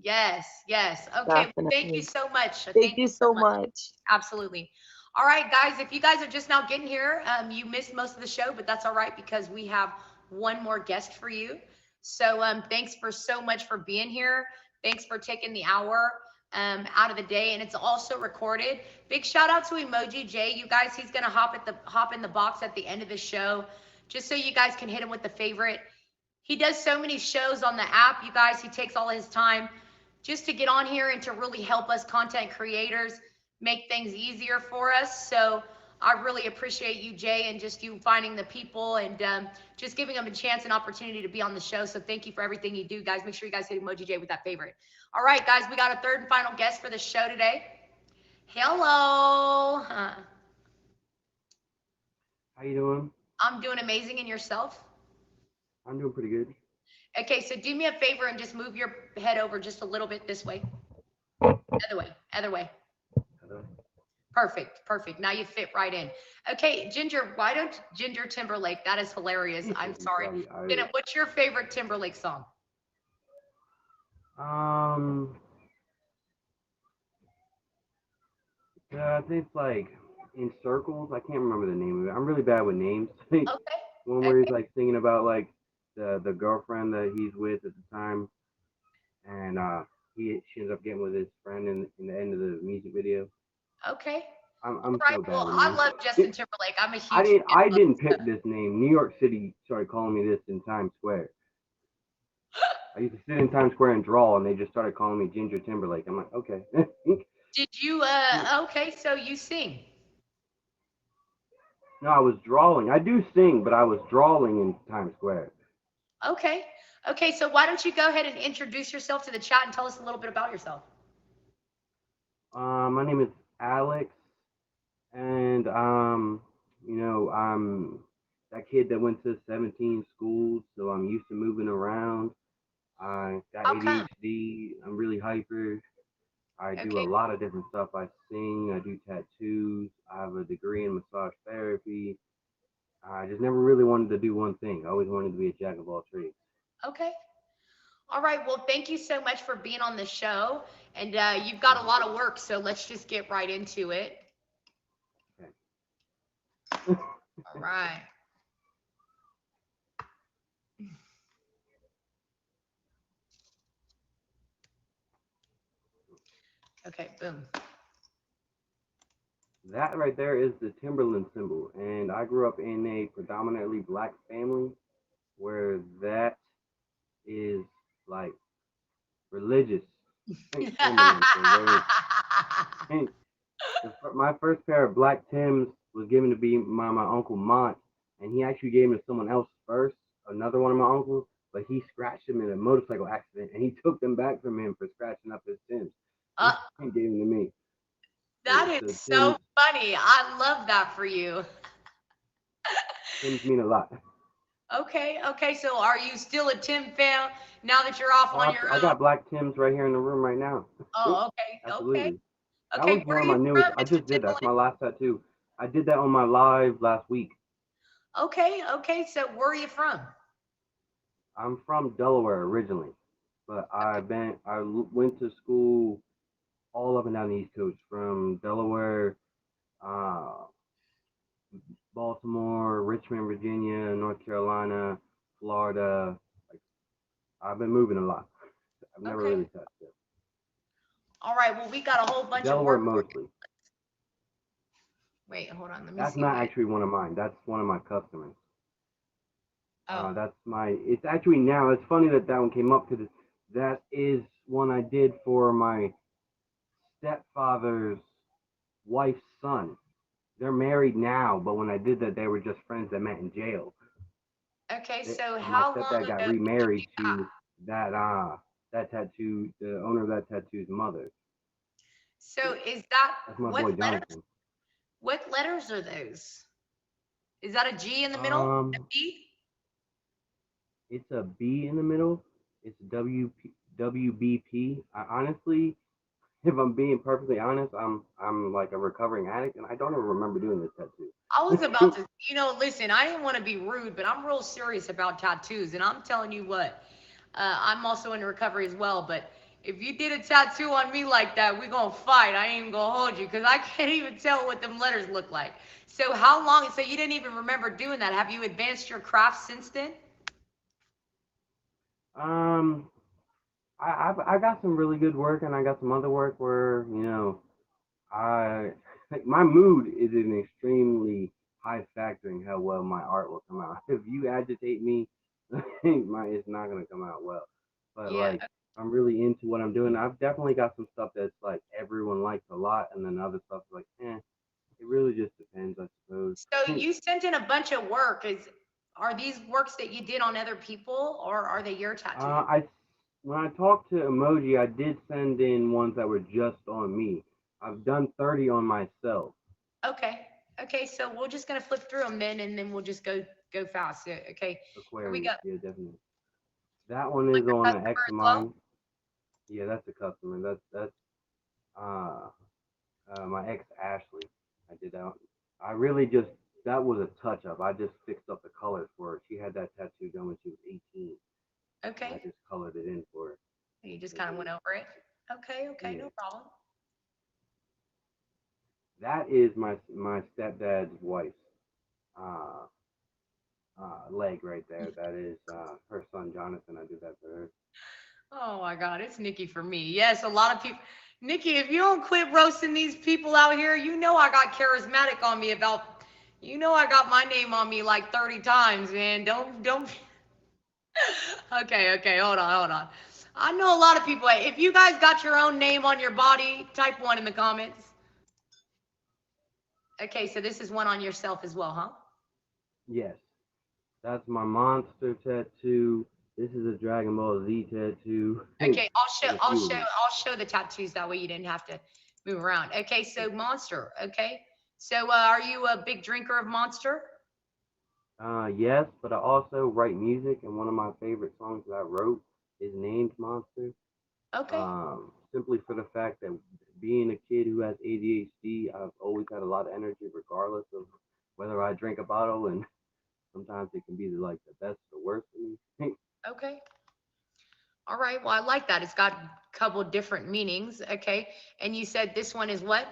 Yes. Okay, well, thank you so much. Thank you so much. Absolutely. All right, guys, if you guys are just now getting here, you missed most of the show, but that's all right because we have one more guest for you. So thanks so much for being here. Thanks for taking the hour out of the day, and it's also recorded. Big shout out to Emoji Jay. You guys, he's gonna hop in the box at the end of the show, just so you guys can hit him with the favorite. He does so many shows on the app, you guys. He takes all his time just to get on here and to really help us content creators make things easier for us. So I really appreciate you, Jay, and just you finding the people and just giving them a chance and opportunity to be on the show. So thank you for everything you do, guys. Make sure you guys hit Emoji Jay with that favorite. All right, guys, we got a third and final guest for the show today. Hello. How you doing? I'm doing amazing. And yourself? I'm doing pretty good. Okay, so do me a favor and just move your head over just a little bit this way. Other way. Perfect. Now you fit right in. Okay, Ginger, why don't Ginger Timberlake? That is hilarious. I'm sorry. What's your favorite Timberlake song? Yeah, I think it's like In Circles. I can't remember the name of it. I'm really bad with names. Okay. One where he's like singing about like the girlfriend that he's with at the time, and she ends up getting with his friend in the end of the music video. Okay. I'm Right. so bad Well, with I names. love Justin Timberlake. I'm a huge I fan of didn't his pick stuff. this name. New York City started calling me this in Times Square. I used to sit in Times Square and draw, and they just started calling me Ginger Timberlake. I'm like, okay. Did you okay, so you sing. No, I was drawing. I do sing, but I was drawing in Times Square. Okay. Okay, so why don't you go ahead and introduce yourself to the chat and tell us a little bit about yourself? My name is Alex, and I'm that kid that went to 17 schools, so I'm used to moving around. I got How come? ADHD. I'm really hyper. I do a Okay. lot of different stuff. I sing. I do tattoos. I have a degree in massage therapy. I just never really wanted to do one thing. I always wanted to be a jack of all trades. Okay. All right. Well, thank you so much for being on the show. And you've got a lot of work, so let's just get right into it. Okay. All right. Okay, boom. That right there is the Timberland symbol, and I grew up in a predominantly black family where that is like religious. Timberland. So my first pair of black Tims was given to be my uncle Mont, and he actually gave them to someone else first, another one of my uncles, but he scratched them in a motorcycle accident, and he took them back from him for scratching up his Tims. He gave them to me. That is so funny. I love that for you. Tims mean a lot. Okay, okay. So are you still a Tim fan now that you're off on your I own? got black Tims right here in the room right now. Oh, okay, Absolutely. okay. That Okay, was where one are of my you newest. from, I Mr. just did. That's Timberlake? my last tattoo. I did that on my live last week. Okay, okay. So where are you from? I'm from Delaware originally, but I went to school all up and down the East Coast, from Delaware, uh, Baltimore, Richmond, Virginia, North Carolina, Florida. Like, I've been moving a lot. I've never Okay. really touched it. All right. Well, we got a whole bunch of Delaware work for you. mostly. Wait, hold on. Let me That's see. not What... actually one of mine. That's one of my customers. Oh. It's actually now, it's funny that one came up because that is one I did for my stepfather's wife's son. They're married now, but when I did that, they were just friends that met in jail. Okay. So My how long stepdad ago got did you remarried do to that tattoo, the owner of that tattoo's mother. So is that That's my what boy letters? Jonathan. What letters are those? Is that a G in the middle? A B? It's a B in the middle. It's WBP. I honestly, if I'm being perfectly honest, I'm like a recovering addict, and I don't even remember doing this tattoo. I was about to, listen, I didn't want to be rude, but I'm real serious about tattoos. And I'm telling you what, I'm also in recovery as well. But if you did a tattoo on me like that, we're going to fight. I ain't even going to hold you because I can't even tell what them letters look like. So how long, so you didn't even remember doing that. Have you advanced your craft since then? I got some really good work, and I got some other work where my mood is an extremely high factor in how well my art will come out. If you agitate me, it's not gonna come out well. But Yeah. like, I'm really into what I'm doing. I've definitely got some stuff that's like everyone likes a lot, and then other stuff like, it really just depends, I suppose. So you sent in a bunch of work. Are these works that you did on other people, or are they your tattoos? When I talked to Emoji, I did send in ones that were just on me. I've done 30 on myself. Okay. Okay. So we're just gonna flip through them then, and then we'll just go fast. So, okay. Here we Aquarius, go. yeah, definitely. That one Like is a on an customer ex as of well? mine. Yeah, that's a customer. That's my ex Ashley. I did that. I really just that was a touch up. I just fixed up the colors for her. She had that tattoo done when she was 18. Okay. I just colored it in for her. You just kind of went over it. Okay. Okay. Yeah. No problem. That is my stepdad's wife's leg right there. That is her son Jonathan. I did that for her. Oh my God, it's Nikki for me. Yes, a lot of people. Nikki, if you don't quit roasting these people out here, you know I got charismatic on me about, you know I got my name on me like 30 times, man. Don't. Okay, hold on. I know a lot of people. If you guys got your own name on your body, type 1 in the comments. Okay, so this is one on yourself as well, huh? Yes. That's my monster tattoo. This is a Dragon Ball Z tattoo. Okay, There's a few of them. I'll show the tattoos, that way you didn't have to move around. Okay, so Monster. Okay, so are you a big drinker of Monster? Yes, but I also write music, and one of my favorite songs that I wrote is named Monster. Okay. Simply for the fact that being a kid who has ADHD, I've always had a lot of energy, regardless of whether I drink a bottle, and sometimes it can be like the best or worst for me. Okay. All right. Well, I like that. It's got a couple different meanings. Okay. And you said this one is what?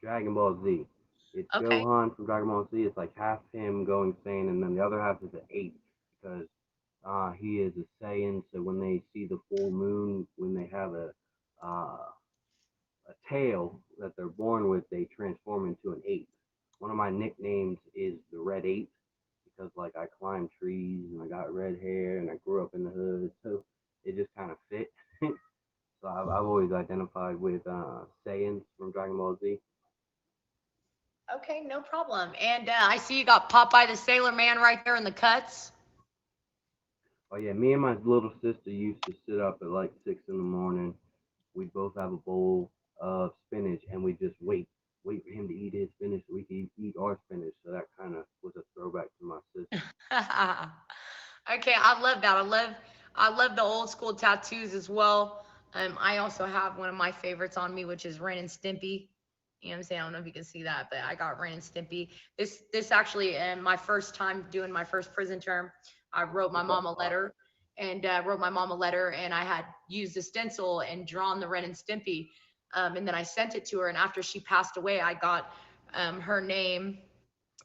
Dragon Ball Z. It's Okay. Gohan from Dragon Ball Z. It's like half him going Saiyan, and then the other half is an 8 because he is a Saiyan. So when they see the full moon, when they have a tail that they're born with, they transform into an 8. One of my nicknames is the Red 8 because like I climb trees and I got red hair and I grew up in the hood, so it just kind of fit. So I've always identified with Saiyans from Dragon Ball Z. Okay, no problem. And I see you got Popeye the Sailor Man right there in the cuts. Oh yeah, me and my little sister used to sit up at like 6 in the morning. We'd both have a bowl of spinach and we just wait for him to eat his spinach so we could eat our spinach. So that kind of was a throwback to my sister. Okay, I love that. I love the old school tattoos as well. I also have one of my favorites on me, which is Ren and Stimpy. You know what I'm saying? I don't know if you can see that, but I got Ren and Stimpy. This actually, my first time doing my first prison term, I wrote my mom a letter and I had used a stencil and drawn the Ren and Stimpy. And then I sent it to her. And after she passed away, I got her name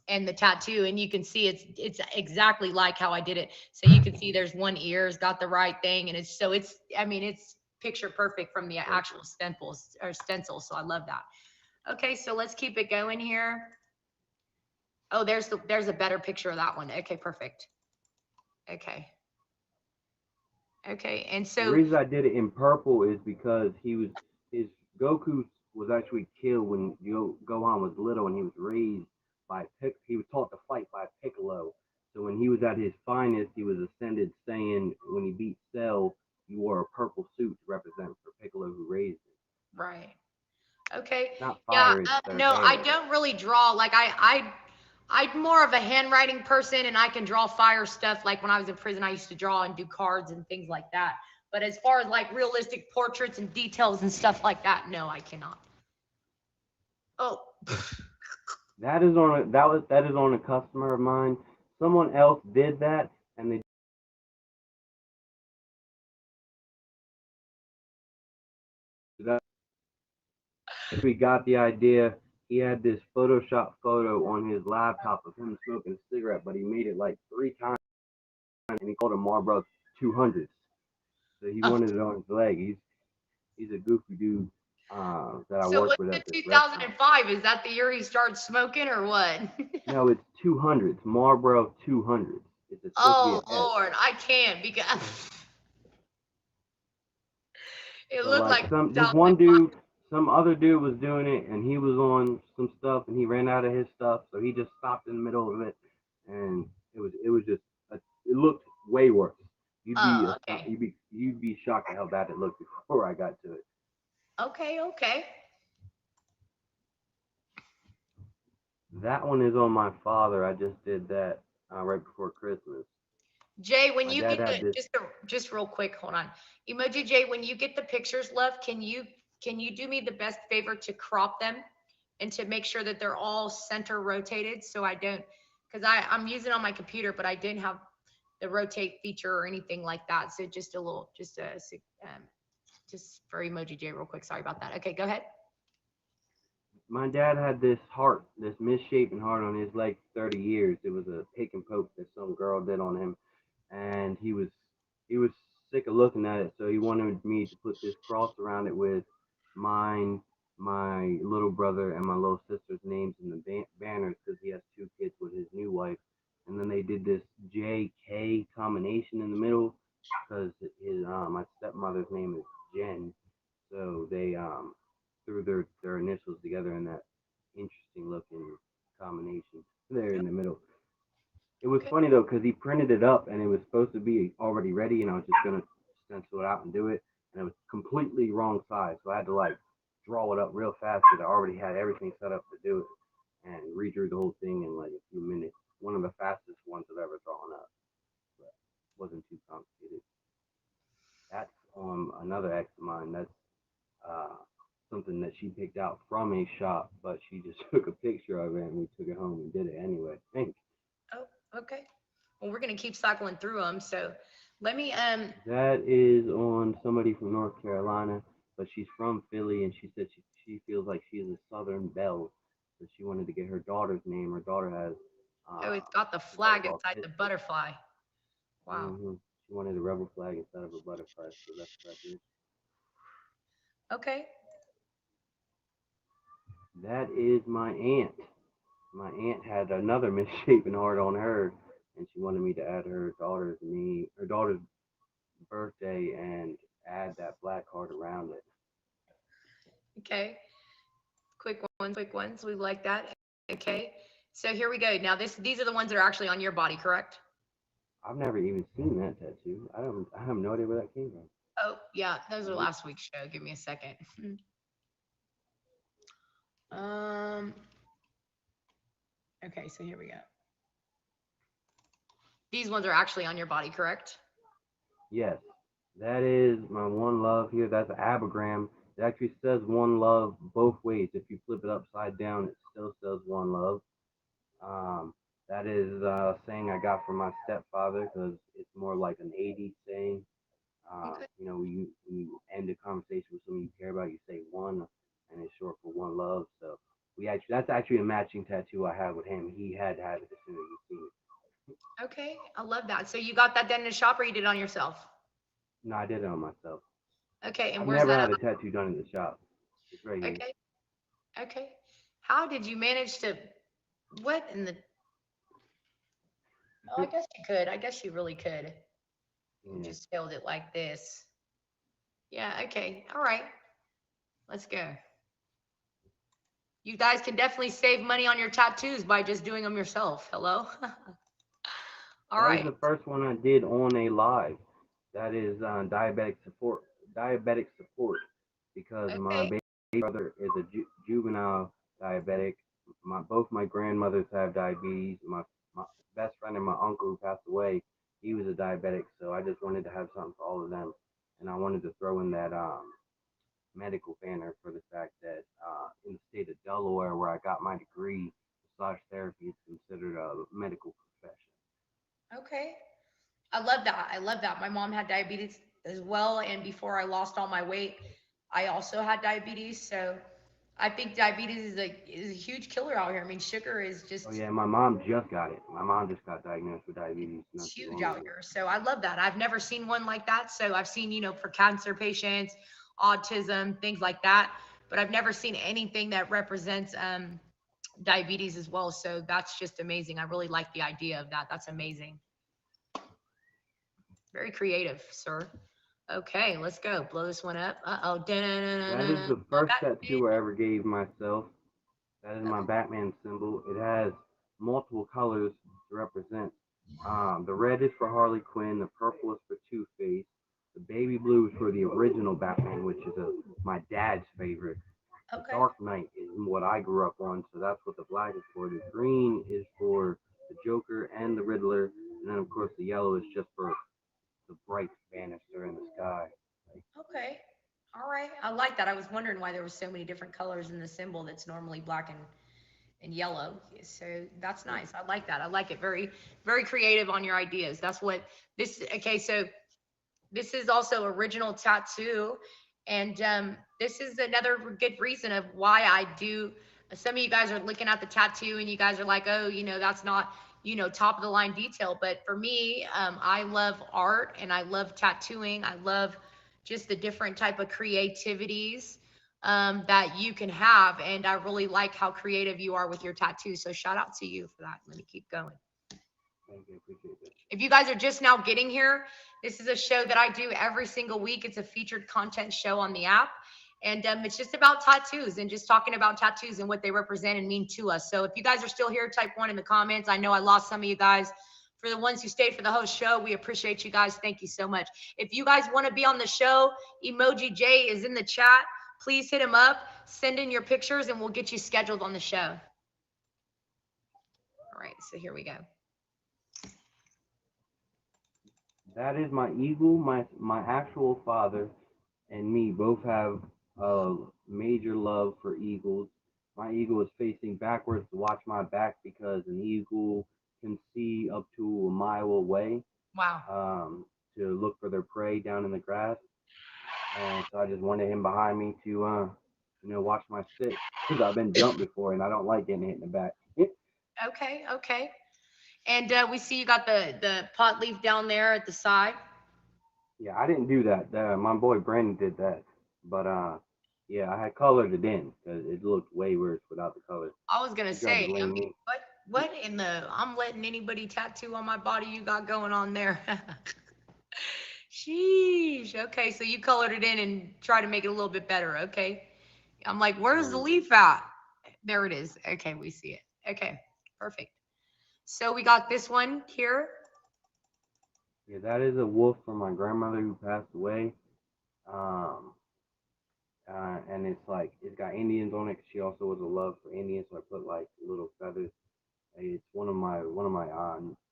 and the tattoo, and you can see it's exactly like how I did it. So you can see there's one ear's got the right thing, and it's picture perfect from the actual stencil. So I love that. Okay, so let's keep it going here. Oh, there's a better picture of that one. Okay, perfect. Okay, and The so reason I did it in purple is because his Goku was actually killed when Gohan was little and he was raised he was taught to fight by Piccolo. So when he was at his finest, he was ascended Saiyan. When he beat Cell, he wore a purple suit to represent for Piccolo who raised him. right. Okay. Not Yeah. fire, it's their No, hair. I don't really draw. Like I'm more of a handwriting person, and I can draw fire stuff. Like when I was in prison, I used to draw and do cards and things like that. But as far as like realistic portraits and details and stuff like that, no, I cannot. Oh. That is on a customer of mine. Someone else did that, and they we got the idea. He had this Photoshop photo on his laptop of him smoking a cigarette, but he made it like 3 times, and he called it Marlboro 200s. So he wanted it on his leg. He's a goofy dude that I So work what's with the at the 2005? Is that the year he started smoking or what? No, it's 200s. Marlboro 200s. It's supposed Oh to be an S. Lord, I can't because it So looked like this one dude, some other dude was doing it, and he was on some stuff, and he ran out of his stuff, so he just stopped in the middle of it, and it was just it looked way worse. okay. You'd be shocked at how bad it looked before I got to it. Okay. That one is on my father. I just did that right before Christmas. Jay, when My you dad get had the this. just real quick, hold on. Emoji Jay, when you get the pictures, love, can you do me the best favor to crop them and to make sure that they're all center rotated so I don't, because I'm using it on my computer, but I didn't have the rotate feature or anything like that. So just for Emoji Jay real quick. Sorry about that. Okay, go ahead. My dad had this heart, this misshapen heart on his leg for 30 years. It was a pick and poke that some girl did on him, and he was sick of looking at it, so he wanted me to put this cross around it with mine, my little brother, and my little sister's names in the banners because he has 2 kids with his new wife. And then they did this JK combination in the middle because his my stepmother's name is Jen, so they threw their initials together in that interesting looking combination there in the middle. It was Okay. funny though because he printed it up and it was supposed to be already ready, and I was just gonna stencil it out and do it, and it was completely wrong size, so I had to like draw it up real fast because I already had everything set up to do it, and redrew the whole thing in like a few minutes. One of the fastest ones I've ever drawn up, but wasn't too complicated. That's on another ex of mine. That's uh, something that she picked out from a shop, but she just took a picture of it and we took it home and did it anyway. I think Oh, okay. Well, we're gonna keep cycling through them. So let me that is on somebody from North Carolina, but she's from Philly, and she said she feels like she is a Southern belle, so she wanted to get her daughter's name. Her daughter has oh, it's got the a flag volleyball inside the history. butterfly. Wow. She wanted a rebel flag instead of a butterfly, so that's what I did. Okay. That is my aunt. My aunt had another misshapen heart on her, and she wanted me to add her daughter's birthday, and add that black heart around it. Okay. Quick ones. We like that. Okay. So here we go. Now these are the ones that are actually on your body, correct? I've never even seen that tattoo. I have no idea where that came from. Oh, yeah, those are last week's show. Give me a second. Okay, so here we go. These ones are actually on your body, correct? Yes, that is my one love here. That's an abigram. It actually says one love both ways. If you flip it upside down, it still says one love. That is a saying I got from my stepfather because it's more like an 80s saying. Okay. You know, when you end a conversation with someone you care about, you say one, and it's short for one love. So that's actually a matching tattoo I have with him. He had it as soon as he seen it. Okay, I love that. So you got that done in a shop or you did it on yourself? No, I did it on myself. Okay, and I've where's never that had a tattoo done in the shop. It's right here. Okay. Okay. How did you manage to, what in the, oh, I guess you could. I guess you really could. You Yeah. just held it like this. Yeah, okay. All right. Let's go. You guys can definitely save money on your tattoos by just doing them yourself. Hello? All That is right. the first one I did on a live. That is diabetic support. Diabetic support, because my Okay. baby brother is a juvenile diabetic. Both my grandmothers have diabetes. My best friend and my uncle who passed away, he was a diabetic. So I just wanted to have something for all of them, and I wanted to throw in that medical banner for the fact that in the state of Delaware, where I got my degree, massage therapy is considered a medical profession. Okay. I love that. I love that. My mom had diabetes as well. And before I lost all my weight, I also had diabetes. So I think diabetes is a huge killer out here. I mean, sugar is just Oh yeah, my mom just got it. My mom just got diagnosed with diabetes. it's huge out here. So I love that. I've never seen one like that. So I've seen, for cancer patients, autism, things like that, but I've never seen anything that represents diabetes as well. So that's just amazing. I really like the idea of that. That's amazing. Very creative, sir. Okay, let's go. Blow this one up. Uh-oh. That is the first tattoo I ever gave myself. That is my Batman symbol. It has multiple colors to represent. The red is for Harley Quinn. The purple is for Two-Face. The baby blue is for the original Batman, which is my dad's favorite. The Okay. Dark Knight is what I grew up on, so that's what the black is for. The green is for the Joker and the Riddler, and then of course the yellow is just for the bright banister in the sky. Okay. All right. I like that. I was wondering why there were so many different colors in the symbol that's normally black and yellow. So that's nice. I like that. I like it. Very, very creative on your ideas. That's what this, okay. So this is also original tattoo. And this is another good reason of why I do. Some of you guys are looking at the tattoo and you guys are like, oh, that's not, top of the line detail. But for me, I love art and I love tattooing. I love just the different type of creativities that you can have. And I really like how creative you are with your tattoos. So shout out to you for that. Let me keep going. Thank you. Appreciate that. If you guys are just now getting here, this is a show that I do every single week. It's a featured content show on the app. And it's just about tattoos and just talking about tattoos and what they represent and mean to us. So if you guys are still here, type 1 in the comments. I know I lost some of you guys. For the ones who stayed for the whole show, we appreciate you guys. Thank you so much. If you guys want to be on the show, Emoji J is in the chat. Please hit him up, send in your pictures, and we'll get you scheduled on the show. All right, so here we go. That is my eagle. My actual father and me both have a major love for eagles. My eagle is facing backwards to watch my back because an eagle can see up to a mile away. Wow. To look for their prey down in the grass. And so I just wanted him behind me to, watch my six because I've been jumped before and I don't like getting hit in the back. Okay. And we see you got the pot leaf down there at the side. Yeah, I didn't do that. My boy Brandon did that. But yeah, I had colored it in because it looked way worse without the color. I was gonna say, I mean, what in the? I'm letting anybody tattoo on my body you got going on there. Sheesh. Okay, so you colored it in and try to make it a little bit better. Okay. I'm like, where's the leaf at? There it is. Okay, we see it. Okay, perfect. So we got this one here. Yeah, that is a wolf from my grandmother who passed away. And it's got Indians on it 'cause she also was a love for Indians, so I put like little feathers. It's one of my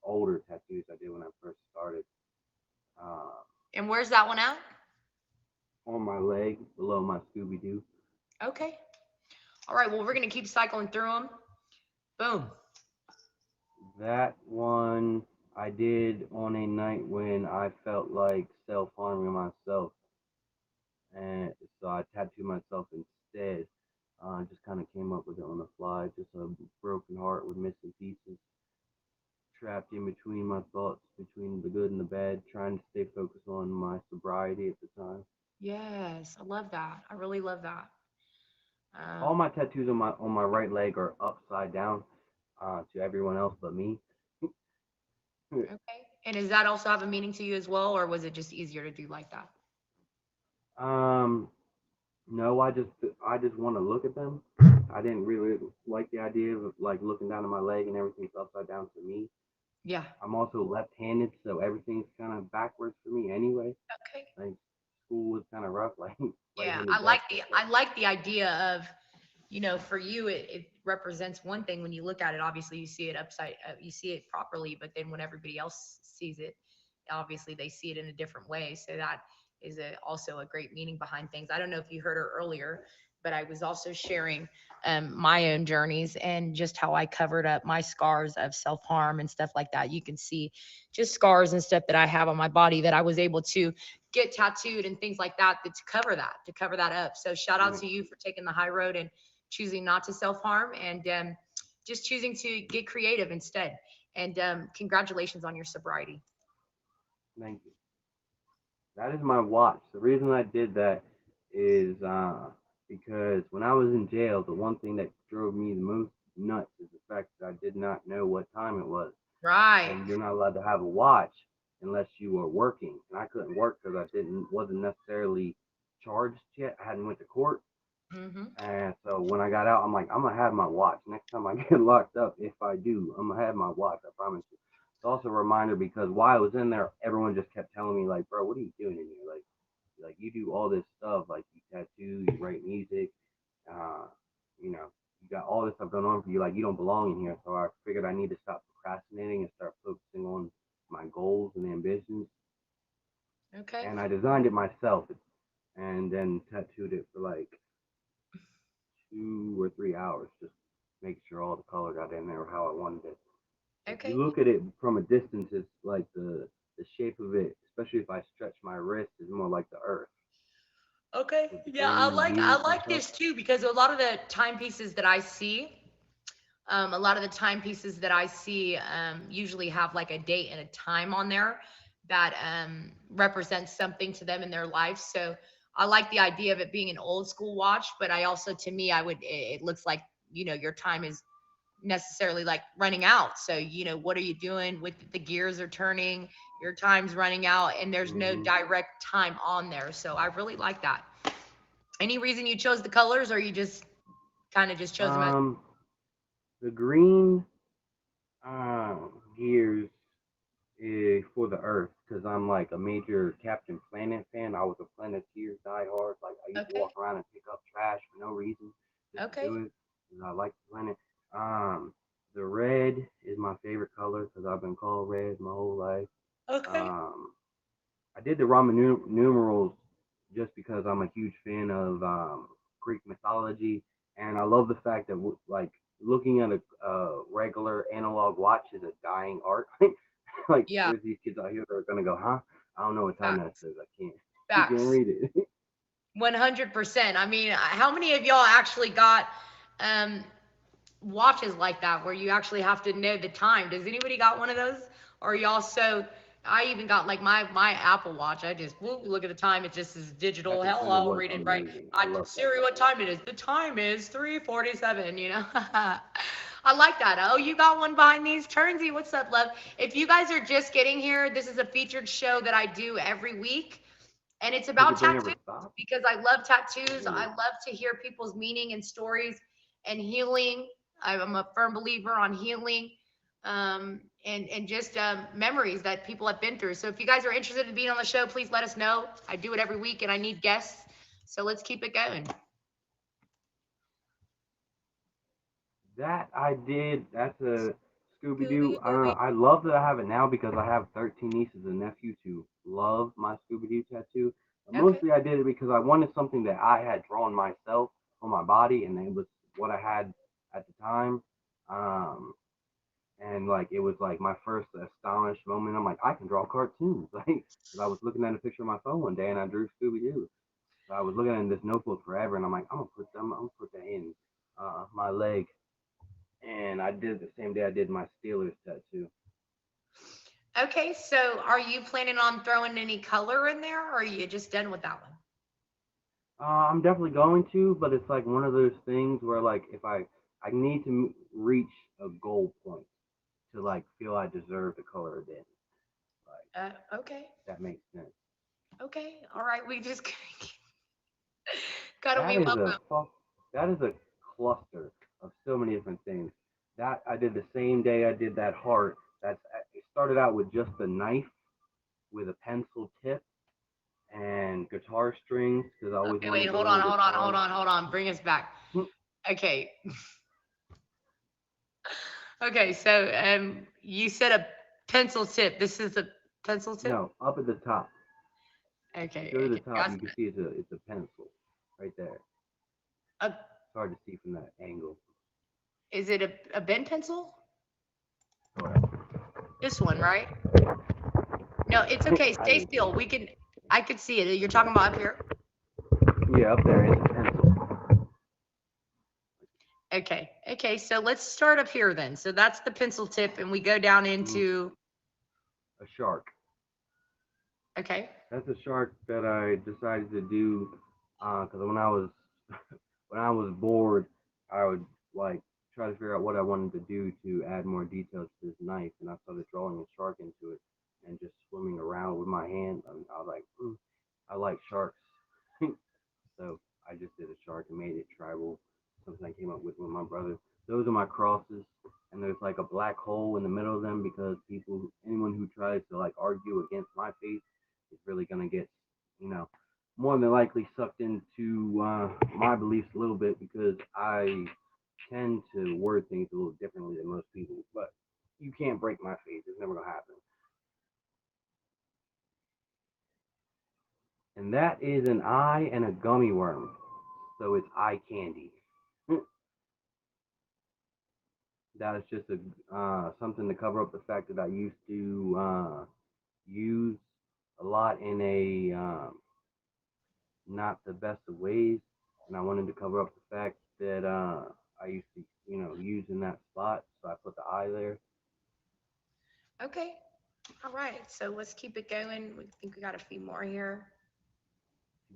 older tattoos I did when I first started. And where's that one at? On my leg below my Scooby-Doo. Okay. All right, well, we're gonna keep cycling through them. Boom. That one I did on a night when I felt like self-harming myself. And so I tattooed myself instead. Just kind of came up with it on the fly. Just a broken heart with missing pieces. Trapped in between my thoughts, between the good and the bad, trying to stay focused on my sobriety at the time. Yes, I love that. I really love that. All my tattoos on my right leg are upside down to everyone else but me. Okay. And does that also have a meaning to you as well, or was it just easier to do like that? No, I just want to look at them. I didn't really like the idea of like looking down at my leg and everything's upside down for me. Yeah. I'm also left-handed, so everything's kind of backwards for me anyway. Okay. Like school was kind of rough. Like yeah, I like the idea of, for you it represents one thing when you look at it. Obviously, you see it you see it properly, but then when everybody else sees it, obviously they see it in a different way. So that is also a great meaning behind things. I don't know if you heard her earlier, but I was also sharing my own journeys and just how I covered up my scars of self-harm and stuff like that. You can see just scars and stuff that I have on my body that I was able to get tattooed and things like that, to cover that up. So shout out to you for taking the high road and choosing not to self-harm and just choosing to get creative instead. And congratulations on your sobriety. Thank you. That is my watch. The reason I did that is because when I was in jail, the one thing that drove me the most nuts is the fact that I did not know what time it was. Right. And you're not allowed to have a watch unless you were working. And I couldn't work because I wasn't necessarily charged yet. I hadn't went to court. Mm-hmm. And so when I got out, I'm like, I'm going to have my watch. Next time I get locked up, if I do, I'm going to have my watch. I promise you. It's also a reminder because while I was in there, everyone just kept telling me, like, bro, what are you doing in here? Like you do all this stuff, like you tattoo, you write music, you got all this stuff going on for you, like you don't belong in here. So I figured I need to stop procrastinating and start focusing on my goals and ambitions. Okay. And I designed it myself and then tattooed it for like 2 or 3 hours, just make sure all the color got in there how I wanted it. Okay. If you look at it from a distance, it's like the shape of it, especially if I stretch my wrist, is more like the earth. Okay. Yeah, I like this too, because a lot of the timepieces that I see, A lot of the timepieces that I see usually have like a date and a time on there that represents something to them in their life. So I like the idea of it being an old school watch, but I also, to me, it looks like, your time is necessarily like running out. So, what are you doing with the gears are turning, your time's running out, and there's no direct time on there. So I really like that. Any reason you chose the colors, or you just kind of just chose them as The green gears is for the Earth because I'm like a major Captain Planet fan. I was a Planeteer diehard. Like I used to okay? walk around and pick up trash for no reason, just to Okay. do it. 'Cause I like the planet. The red is my favorite color because I've been called red my whole life. Okay. I did the Roman numerals just because I'm a huge fan of Greek mythology, and I love the fact that like looking at a regular analog watch is a dying art. Like Yeah. there's these kids out here that are gonna go, huh? I don't know what time that Facts. says. I can't. You Facts. can't read it. 100%. I mean, how many of y'all actually got um watches like that where you actually have to know the time? Does anybody got one of those? Or y'all so I even got like my Apple Watch. I just look at the time. It just is digital. That Hell, computer I'll was read it right. amazing. I love that. Siri, what time it is? The time is 3:47. I like that. Oh, you got one behind these. Turnsy, what's up, love? If you guys are just getting here, this is a featured show that I do every week. And it's about Does the brain tattoos ever stop? because I love tattoos. I Really? love to hear people's meaning and stories and healing. I'm a firm believer on healing and just memories that people have been through. So if you guys are interested in being on the show, please let us know. I do it every week and I need guests. So let's keep it going. That I did. That's a Scooby-Doo. Scooby-Doo. I love that I have it now because I have 13 nieces and nephews who love my Scooby-Doo tattoo. But Okay. mostly I did it because I wanted something that I had drawn myself on my body, and it was what I had at the time. Um, and like it was like my first astonished moment. I'm like, I can draw cartoons. Like, 'cause I was looking at a picture of my phone one day and I drew Scooby-Doo. So I was looking at this notebook forever, and I'm like, I'm gonna put that in my leg. And I did the same day I did my Steelers tattoo. Okay. So are you planning on throwing any color in there or are you just done with that one? I'm definitely going to, but it's like one of those things where like if I need to reach a goal point to like feel I deserve the color again. Like Okay. that makes sense. Okay. All right. We just gotta That be is welcome. that is a cluster of so many different things. That I did the same day I did that heart. It started out with just a knife with a pencil tip and guitar strings because I always Okay, wanted wait, to hold learn on, hold on, hold guitar. on, hold on. Bring us back. Okay. Okay, so you said a pencil tip. This is a pencil tip? No, up at the top. Okay, Go to the okay. top. Gotcha. You can see it's a pencil right there. Uh, It's hard to see from that angle. is it a bent pencil? Go ahead. This one, right? No, it's okay. I Stay didn't see still. I could see it. You're talking about up here? it. Yeah, up there it's a pencil. Okay. Okay, so let's start up here then. So that's the pencil tip and we go down into A shark. okay. That's a shark that I decided to do because when I was when I was bored, I would like try to figure out what I wanted to do to add more details to this knife, and I started drawing a shark into it and just swimming around with my hand. I was like, I like sharks, so I just did a shark and made it tribal. Something I came up with my brother. Those are my crosses, and there's like a black hole in the middle of them because anyone who tries to like argue against my faith is really gonna get, you know, more than likely sucked into my beliefs a little bit because I tend to word things a little differently than most people. But you can't break my faith. It's never gonna happen. And that is an eye and a gummy worm. So it's eye candy. That is just something to cover up the fact that I used to use a lot in a not the best of ways, and I wanted to cover up the fact that I used to, use in that spot. So I put the eye there. Okay. All right. So let's keep it going. We think we got a few more here.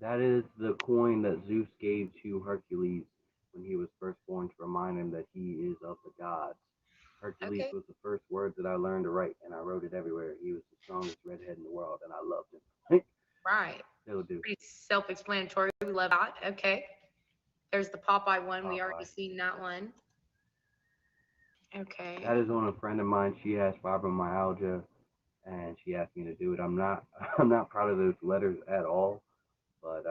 That is the coin that Zeus gave to Hercules when he was first born to remind him that he is of the gods. Hercules Okay. was the first word that I learned to write, and I wrote it everywhere. He was the strongest redhead in the world, and I loved him. Right. Still do. Pretty self-explanatory. We love that. Okay. There's the Popeye one. We already Popeye. seen that one. Okay. That is on a friend of mine. She has fibromyalgia, and she asked me to do it. I'm not I'm not proud of those letters at all, but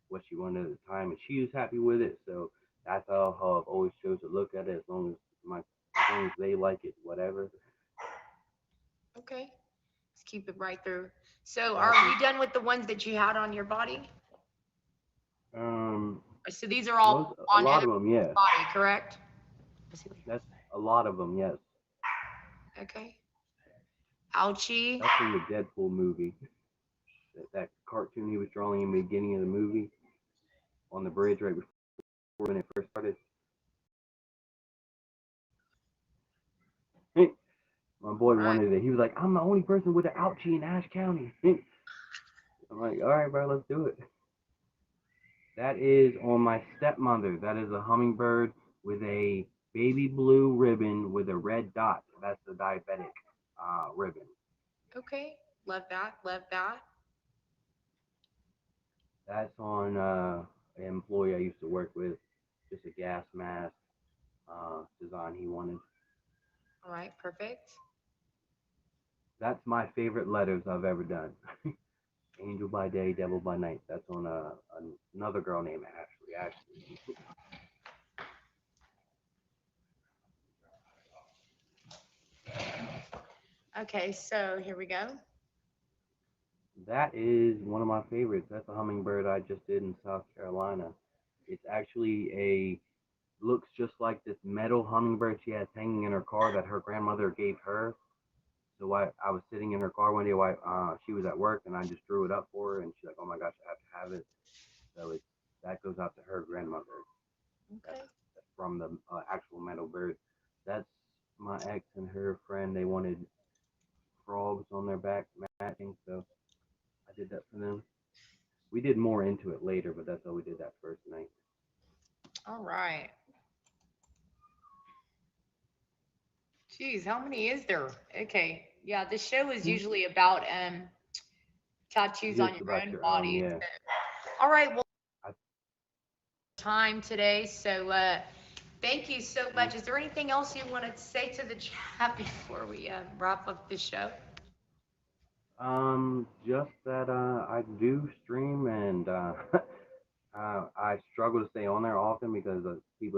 what she wanted at the time, and she was happy with it. So that's how I've always chose to look at it. As long as they like it, whatever. Okay. Let's keep it right through. So are we done with the ones that you had on your body? So these are all A on lot of them, yes. body, correct? That's a lot of them, yes. Okay. Ouchie. That's from the Deadpool movie. That cartoon he was drawing in the beginning of the movie on the bridge right before when it first started. My boy wanted it. He was like, I'm the only person with an ouchie in Ashe County. I'm like, all right, bro, let's do it. That is on my stepmother. That is a hummingbird with a baby blue ribbon with a red dot. That's the diabetic ribbon. Okay. Love that. Love that. That's on an employee I used to work with. Just a gas mask design he wanted. All right. Perfect. That's my favorite letters I've ever done. Angel by day, devil by night. That's on another girl named Ashley. Okay. So here we go. That is one of my favorites. That's a hummingbird I just did in South Carolina. It's actually looks just like this metal hummingbird she has hanging in her car that her grandmother gave her. So I was sitting in her car one day while she was at work, and I just drew it up for her, and she's like, "Oh my gosh, I have to have it." So that goes out to her grandmother. Okay. That's from the actual metal bird. That's my ex and her friend. They wanted frogs on their back matching, so I did that for them. We did more into it later, but that's how we did that first night. All right. Geez, how many is there? Okay. Yeah, the show is usually about tattoos on Just your about own your body. yeah. All right. Well, time today. So thank you so much. Is there anything else you want to say to the chat before we wrap up the show? Just that I do stream and I struggle to stay on there often because people don't